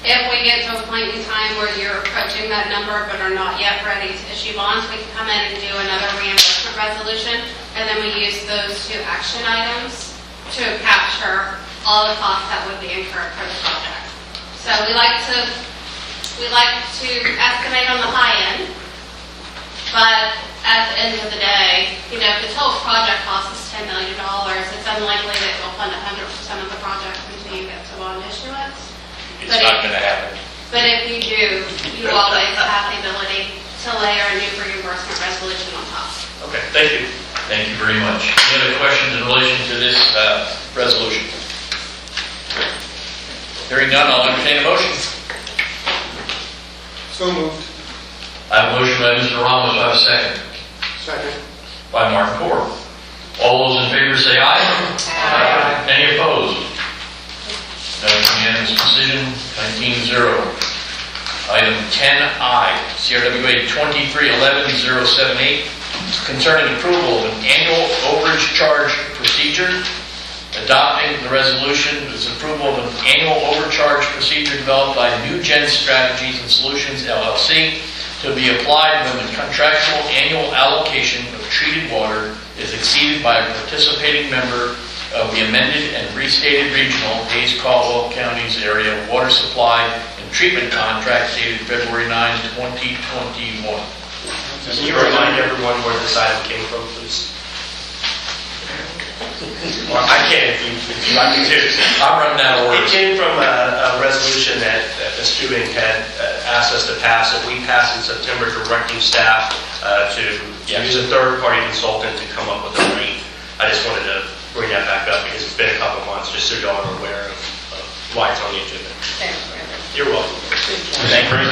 If we get to a point in time where you're approaching that number but are not yet ready to issue bonds, we can come in and do another reimbursement resolution, and then we use those two action items to capture all the costs that would be incurred for the project. So we like to estimate on the high end, but at the end of the day, you know, if the total project cost is $10 million, it's unlikely that we'll fund 100% of the project until you get to bond issuance. It's not going to happen. But if you do, you always have the ability to layer a new reimbursement resolution on top. Okay, thank you. Thank you very much. Any other questions in relation to this resolution? Hearing none, I'll entertain a motion. So moved. I have a motion by Mr. Ramos. Do I have a second? Second. By Mark Core. All those in favor say aye. Aye. Any opposed? No unanimous decision, 19-0. Item 10I, CRWA 2311-078, concerning approval of an annual overage charge procedure. Adopting the resolution is approval of an annual overcharge procedure developed by New Gen Strategies and Solutions, LLC, to be applied when the contractual annual allocation of treated water is exceeded by a participating member of the amended and restated regional Hayes-Caldwell County's area water supply and treatment contract dated February 9, 2021. Can you remind everyone where this item came from, please? Well, I can if you'd like me to. I'm running out of It words. came from a resolution that Ms. Stubing had asked us to pass, that we passed in September, directing staff to use a third-party consultant to come up with a rate. I just wanted to bring that back up because it's been a couple months, just so y'all are aware of why it's on the agenda. Thanks, Brandon. You're welcome. Thank you very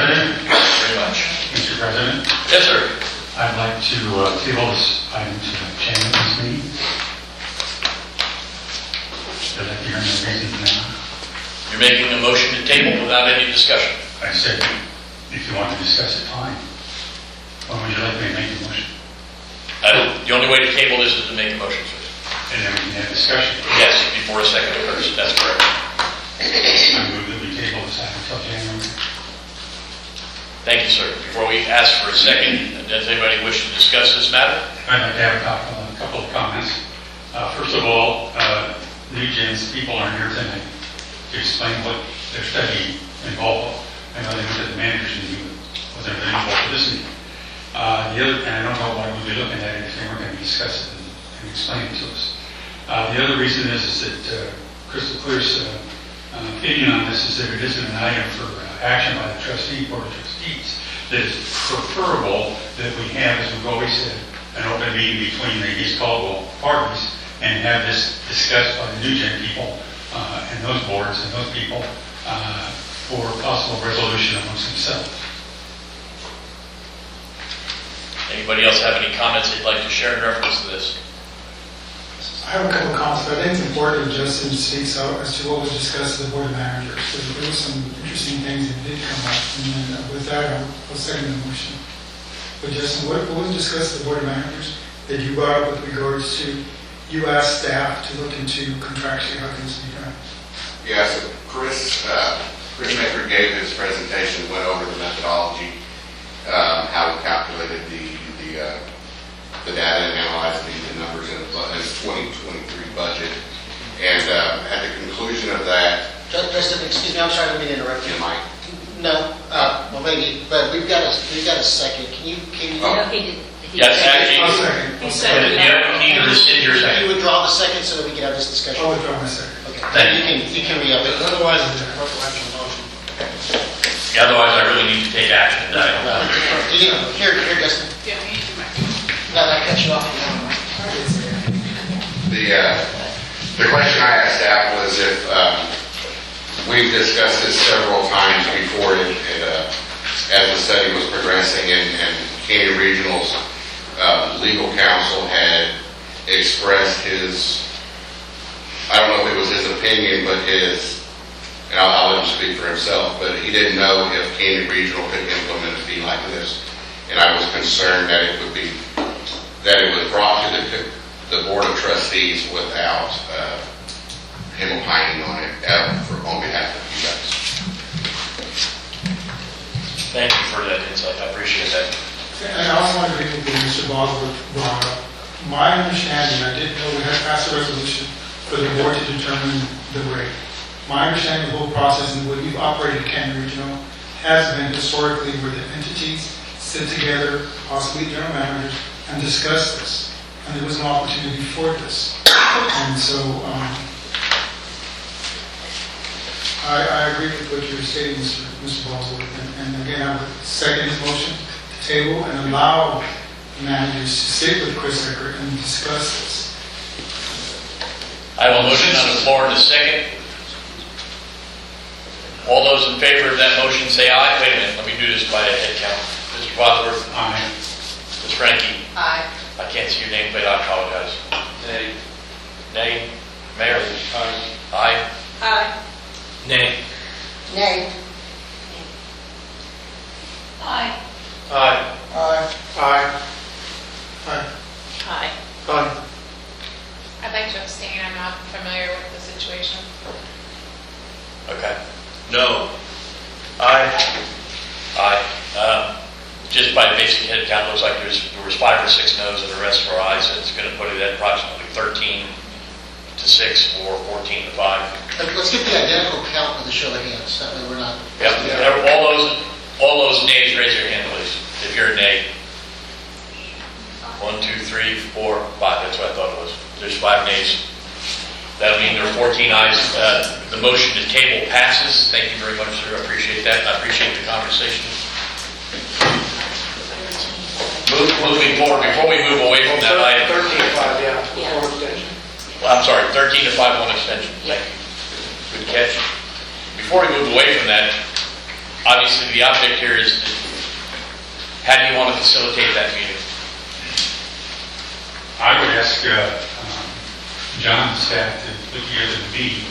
much. Mr. President, Yes, sir. I'd like to table this item to the chairman of this meeting. I'd like to hear any reason now. You're making a motion to table without any discussion. I said, if you want to discuss it, fine. When would you like me to make the motion? The only way to table this is to make a motion for it. And then we can have discussion. Yes, before a second occurs. That's correct. I move that we table this item until January. Thank you, sir. Before we ask for a second, does anybody wish to discuss this matter? I'd like to have a couple of comments. First of all, New Gen's people aren't here tonight to explain what their study involved. I know they went to the manager's meeting, but wasn't really involved with this meeting. The other, and I don't know why we'd be looking at it if they weren't going to discuss it and explain it to us. The other reason is that Crystal Clear's opinion on this is that it isn't an item for action by the trustee board of trustees. That it's preferable that we have, as we've always said, an open meeting between the East Caldwell parties and have this discussed by the New Gen people and those boards and those people for possible resolution amongst themselves. Anybody else have any comments they'd like to share in reference to this? I have a couple of comments, but I think it's important that Justin speaks out as to what was discussed at the Board of Managers. There were some interesting things that did come up, and then with that, I'll second the motion. But Justin, what was discussed at the Board of Managers that you brought up with regards to, you asked staff to look into contractually how things be done? Yeah, so Chris Maker gave his presentation, went over the methodology, how we calculated the data and analyzed the numbers in the 2023 budget. And Kristen, excuse me, I'm sorry, let me interrupt you. Mike. No, well, maybe, but we've got a second. Can you? No, he didn't. Yes, actually, I'll second. He said you need to rescind your Can you second. withdraw the second so that we can have this discussion? I'll withdraw my second. Okay, Thank you can re-up it. Otherwise, it's a correct motion. Otherwise, I really need to take action. Here, Justin. No, that cuts you off. The question I asked staff was if, we've discussed this several times before as the study was progressing, and Canyon Regional's legal counsel had expressed his, I don't know if it was his opinion, but and I'll let him speak for himself, but he didn't know if Canyon Regional could implement a fee like this. And I was concerned that it was brought to the Board of Trustees without him opining on it on behalf of you guys. Thank you for that insight. I appreciate that. And I also want to agree with what Mr. Bosworth brought up. My understanding, I didn't know we had passed a resolution for the board to determine the rate. My understanding of the whole process and the way we've operated Canyon Regional has been historically where the entities sit together, possibly general managers, and discuss this. And there was an opportunity for this. And so I agree with what you're stating, Mr. Bosworth. And again, I would second his motion to table and allow the managers to sit with Chris Eckert and discuss this. I have a motion on the floor in a second. All those in favor of that motion say aye. Wait a minute, let me do this by a head count. Mr. Bosworth? Aye. Ms. Frankie? Aye. I can't see your name, but I apologize. Nay. Nay? Mayor? Aye. Aye? Aye. Nay? Nay. Aye. Aye. Aye. Aye. Aye. Aye. Aye. I'd like to abstain, I'm not familiar with the situation. Okay. No. Aye. Aye. Just by basic head count, looks like there was 5 or 6 no's and the rest were ayes, so it's going to put it at approximately 13 to 6 or 14 to 5. Let's get the identical count with a show of hands. That way we're not. Yeah. All those nays, raise your hand, please. If you're a nay. 1, 2, 3, 4, 5. That's what I thought it was. There's 5 nays. That'll mean there are 14 ayes. The motion to table passes. Thank you very much, sir. I appreciate that. I appreciate the conversation. Moving forward, before we move away from that item. 13-5, yeah, one extension. Well, I'm sorry, 13 to 5, 1 extension. Thank you. Good catch. Before we move away from that, obviously the object here is how do you want to facilitate that meeting? I would ask John's staff to put together the meeting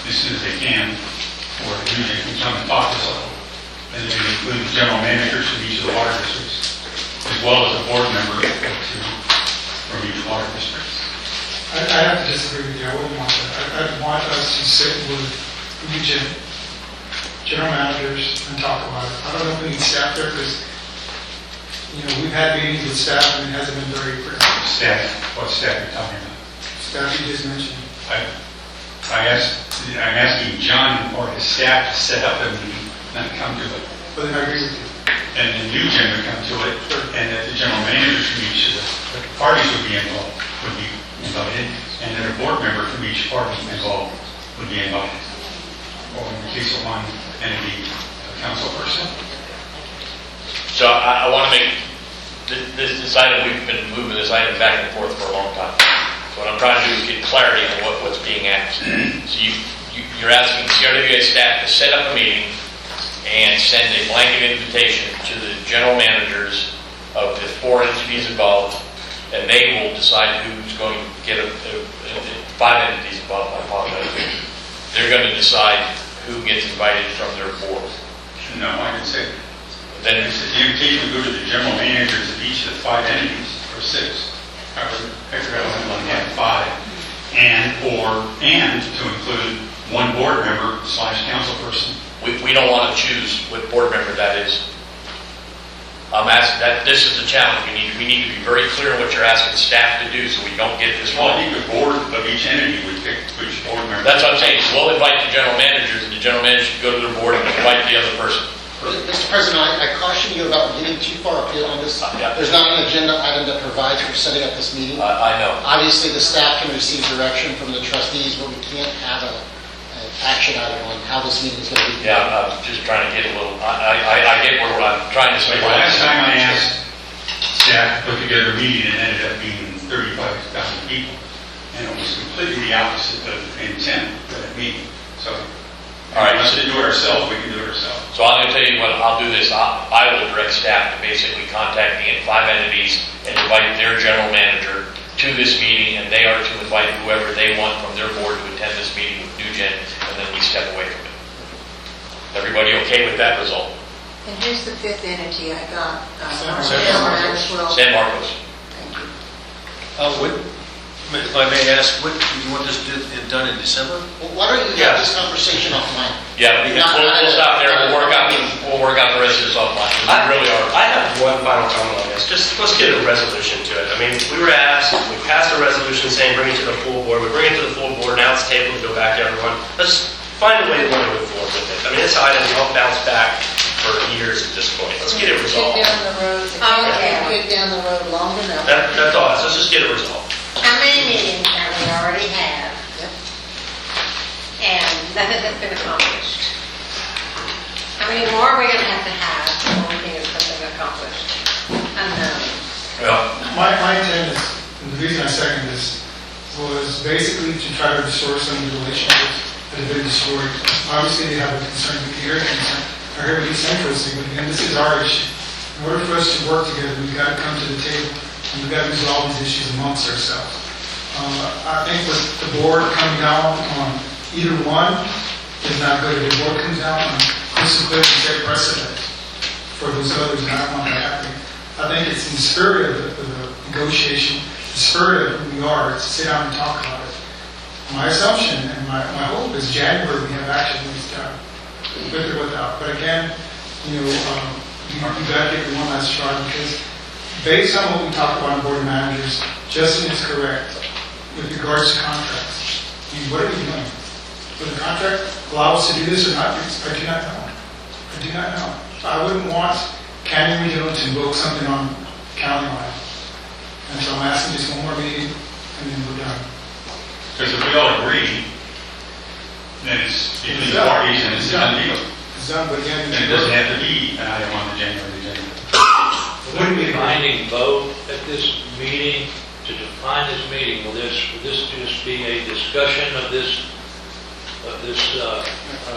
as soon as they can, or usually it comes on the office level. And then include the general managers from each of the water districts, as well as a board member from each water district. I have to disagree with you. I wouldn't want that. I'd want us to sit with region general managers and talk about it. I don't know if we need staff there because, we've had meetings with staff and it hasn't been very productive. Staff, what staff are you talking about? Staff you just mentioned. I'm asking John or his staff to set up a meeting, not come to it. But then I agree with you. And then you, Jim, would come to it, and that the general managers from each of the parties would be involved, and then a board member from each party involved would be involved. Or in the case of one entity, a council person. So I want to make this item, we've been moving this item back and forth for a long time. So what I'm trying to do is get clarity on what's being asked. So you're asking CRWA staff to set up a meeting and send a blanket invitation to the general managers of the 4 entities involved, and they will decide who's going to get 5 entities involved. I apologize. They're going to decide who gets invited from their board. No, I can say. Then the invitation would go to the general managers of each of the 5 entities, or 6. I forgot one had 5, and to include one board member / council person. We don't want to choose what board member that is. I'm asking that, this is the challenge. We need to be very clear on what you're asking staff to do so we don't get this Well, I wrong. think the board of each entity would pick which board member. That's what I'm saying, so we'll invite the general managers, and the general manager should go to their board and invite the other person. Mr. President, I caution you about getting too far afield on this. Yeah. There's not an agenda item that provides for setting up this meeting. I know. Obviously, the staff can receive direction from the trustees, but we can't have an action item on how this meeting is going to be. Yeah, I'm just trying to get a little, I get where I'm trying to say. Like last time I asked staff to put together a meeting, it ended up being 35,000 people. And it was completely the opposite of intent of that meeting. So, All right. unless we do it ourselves, we can do it ourselves. So I'm going to tell you what, I'll do this, I will direct staff to basically contact the 5 entities and invite their general manager to this meeting, and they are to invite whoever they want from their board to attend this meeting with NewGen, and then we step away from it. Everybody okay with that result? And who's the fifth entity I got? San Marcos. If I may ask, what, do you want this done in December? Well, why don't you have this conversation offline? Yeah, we'll stop there, we'll work out the rest of this offline, 'cause we really are. I have one final comment on this. Just let's get a resolution to it. I mean, we were asked, we passed a resolution saying bring it to the full board. We bring it to the full board, now it's tabled to go back to everyone. Let's find a way to move forward with it. I mean, this item will bounce back for years at this point. Let's get it resolved. Kick down the road, kick down the road long enough. That's all. Let's just get it resolved. How many meetings have we already had? And nothing has been accomplished. How many more are we gonna have before we think it's something accomplished? Unknown. Well, My intent is, and the reason I second this, was basically to try to restore some of the relationships that have been destroyed. Obviously, they have a concern with the area concern, or here with East Central, but again, this is our issue. In order for us to work together, we've got to come to the table, and we've got to resolve these issues amongst ourselves. I think with the board coming down on either one is not good. If the board comes down on crystal clear and set precedent for those others, and I don't want that happening. I think it's in the spirit of the negotiation, the spirit of who we are, to sit down and talk about it. My assumption and my hope is January we have action when it's done, with or without. But again, you got to give it one last try, because based on what we talked about in board of managers, Justin is correct with regards to contracts. I mean, what are we doing? Will the contract allow us to do this or not? I do not know. I do not know. I wouldn't want Canyon Regional to invoke something on county line. And so I'm asking just one more meeting, and then we're done. Because if we all agree, then it's between the parties and it's a done deal. It's done, but again, And it doesn't have to be an item on the January agenda. Wouldn't be a binding vote at this meeting to define this meeting? Will this just be a discussion of this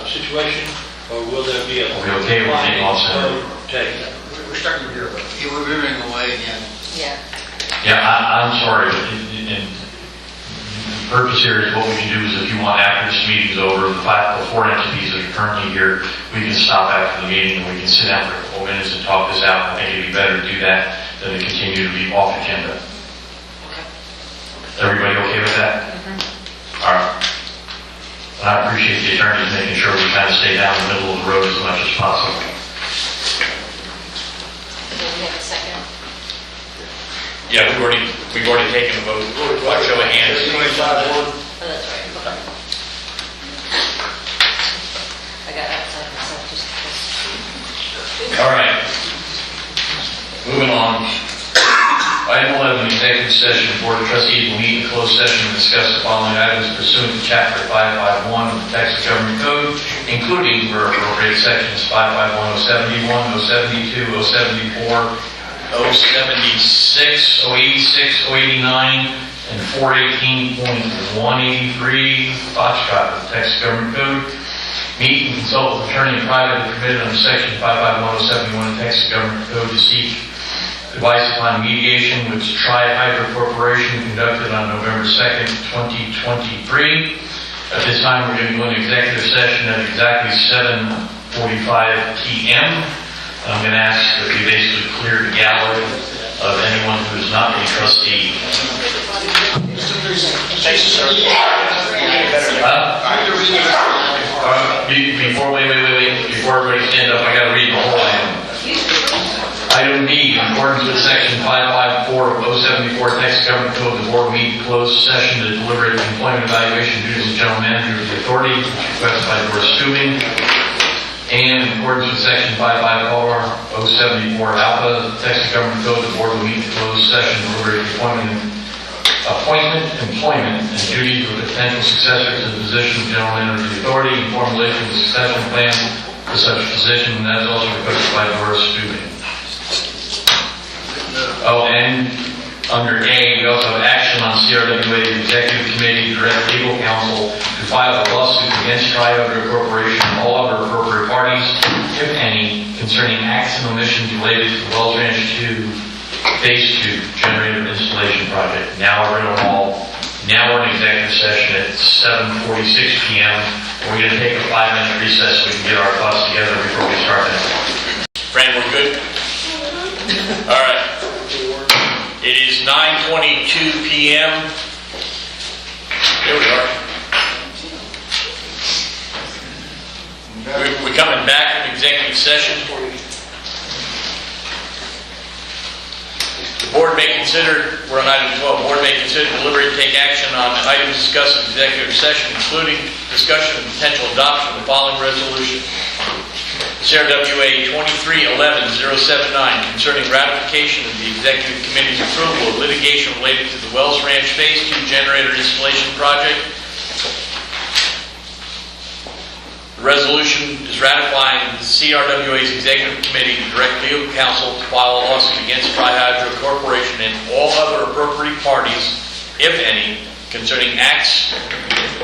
situation, or will there be a Are we okay with binding being offset? vote taken? We're starting to hear about it. We're moving away again. Yeah. Yeah, I'm sorry, but the purpose here is what we can do is if you want after this meeting's over, the 4 entities that are currently here, we can stop after the meeting and we can sit down for a couple minutes and talk this out. I think it'd be better to do that than to continue to be off agenda. Everybody okay with that? All right. And I appreciate the attorneys making sure we kind of stay down the middle of the road as much as possible. Did we have a second? yeah, we've already taken a vote. Show of hands. Oh, that's right. Okay. I got outside myself just because. All right. Moving on. Item 11, executive session. Board of Trustees will meet in closed session and discuss the following items pursuant to Chapter 551 of the Texas Government Code, including where appropriate sections 551, 071, 072, 074, 076, 086, 089, and 418.183, Foxtrot of the Texas Government Code. Meet and consult with attorney and privately permitted under Section 551, 071 of the Texas Government Code to seek advice upon mediation with Tri-Hydro Corporation conducted on November 2nd, 2023. At this time, we're going to go into executive session at exactly 7:45 p.m. I'm going to ask that we basically clear the gallery of anyone who is not a trustee. Before everybody stand up, I got to read the whole item. Item D, 074 Texas Government Code, the board will meet in closed session to deliberate employment evaluation duties of general manager of the authority, requested by Doris Stubing. And in accordance with section 55 074 Alpha, Texas Government Code, the board will meet in closed session to deliberate appointment, employment, and duties of the potential successor to the position of general manager of the authority, and formulation of the succession plan for such position, and that is also requested by Doris Stubing. Oh, and under A, we also have action on CRWA Executive Committee to direct legal counsel to file a lawsuit against Tri-Hydro Corporation and all other appropriate parties, if any, concerning acts and omissions related to the Wells Ranch 2 Phase 2 generator installation project. Now we're in a hall. Now we're in executive session at 7:46 p.m. We're going to take a 5-minute recess so we can get our thoughts together before we start that. Fran, we're good? All right. It is 9:22 p.m. Here we are. We're coming back from executive session. The board may consider, we're on item 12, board may consider deliberate and take action on items discussed in executive session, including discussion and potential adoption of the following resolution. CRWA 23-11-079 concerning ratification of the Executive Committee's approval of litigation related to the Wells Ranch Phase 2 generator installation project. The resolution is ratifying the CRWA's Executive Committee to direct legal counsel to file a lawsuit against Tri-Hydro Corporation and all other appropriate parties, if any, concerning acts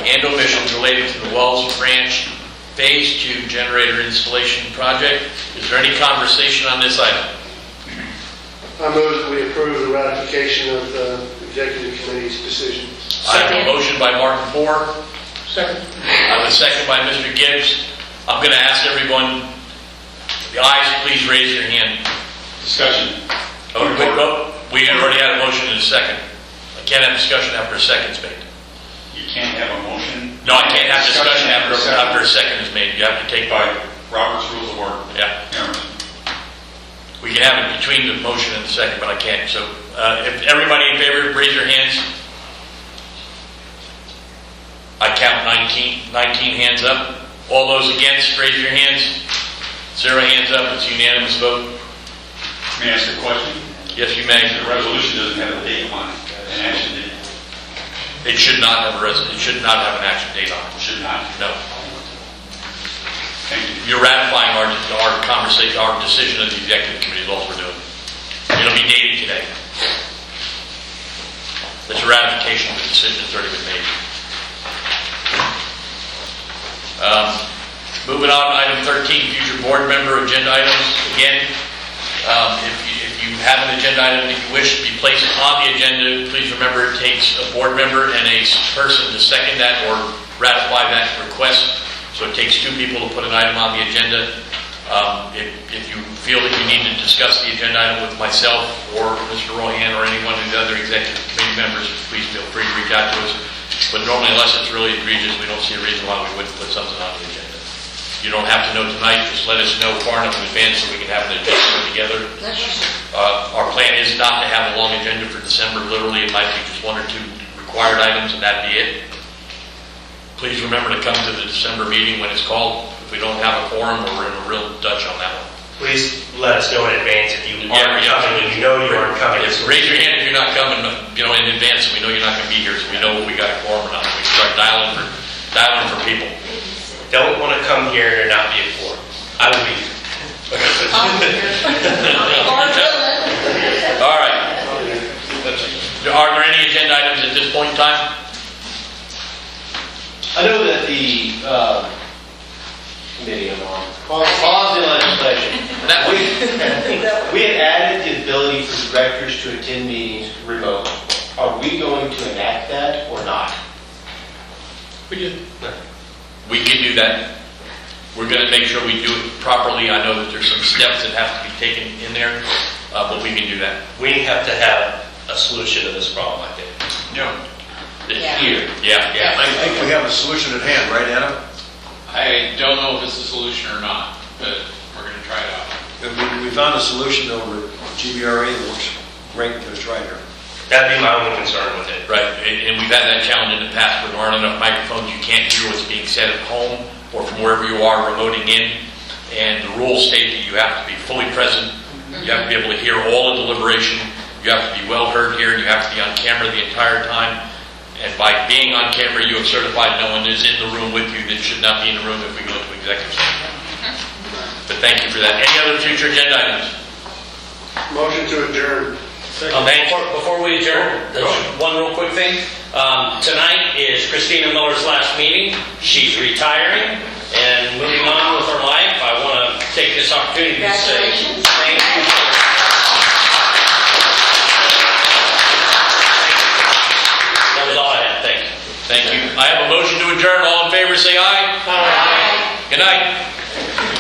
and omissions related to the Wells Ranch Phase 2 generator installation project. Is there any conversation on this item? I move that we approve the ratification of the Executive Committee's decision. I have a motion by Martin Ford. Second. I have a second by Mr. Gibbs. I'm going to ask everyone, the ayes, please raise your hand. Discussion. Oh, we already had a motion and a second. I can't have discussion after a second's made. You can't have a motion. No, I can't have discussion after a second is made. You have to take By Robert's Rules of Order. Yeah. We can have it between the motion and the second, but I can't. So if everybody in favor, raise your hands. I count 19 hands up. All those against, raise your hands. 0 hands up. It's a unanimous vote. May I ask a question? Yes, you may. The resolution doesn't have a date on it, an action date. It should not have it should not have an action date on it. Should not. No. Thank you. You're ratifying our conversation, our decision of the Executive Committee is all we're doing. It'll be dated today. It's a ratification of the decision that's already been made. Moving on, item 13, future board member agenda items. Again, if you have an agenda item that you wish to be placed on the agenda, please remember it takes a board member and a person to second that or ratify that request. So it takes 2 people to put an item on the agenda. If you feel that you need to discuss the agenda item with myself or Mr. Rohan or anyone of the other executive committee members, please feel free to reach out to us. But normally, unless it's really egregious, we don't see a reason why we wouldn't put something on the agenda. You don't have to know tonight, just let us know far enough in advance so we can have an agenda put together. Our plan is not to have a long agenda for December. Literally, it might be just 1 or 2 required items and that'd be it. Please remember to come to the December meeting when it's called. If we don't have a quorum, we're in a real Dutch on that one. Please let us know in advance if you aren't coming and you know you aren't coming. Raise your hand if you're not coming, in advance, so we know you're not going to be here, so we know if we got a quorum or not. We can start dialing for people. Don't want to come here and not be a quorum. I will be here. All right. Are there any agenda items at this point in time? I know that the committee I'm on, policy and legislation, we had added the ability for directors to attend meetings remotely. Are we going to enact that or not? We did. We can do that. We're going to make sure we do it properly. I know that there's some steps that have to be taken in there, but we can do that. We have to have a solution to this problem, I think. Here. Yeah. I think we have a solution at hand, right, Anna? I don't know if it's a solution or not, but we're going to try it out. We found a solution over GBRA that works great with Strider. That'd be my only concern with it. Right, and we've had that challenge in the past where there aren't enough microphones, you can't hear what's being said at home or from wherever you are remoting in. And the rules state that you have to be fully present, you have to be able to hear all the deliberation, you have to be well heard here, and you have to be on camera the entire time. And by being on camera, you have certified no one is in the room with you that should not be in the room if we go into executive session. But thank you for that. Any other future agenda items? Motion to adjourn. Before we adjourn, one real quick thing. Tonight is Christina Miller's last meeting. She's retiring and moving on with her life. I want to take this opportunity to say thank you. That was all I had. Thank you. Thank you. I have a motion to adjourn. All in favor, say aye. Aye. Good night.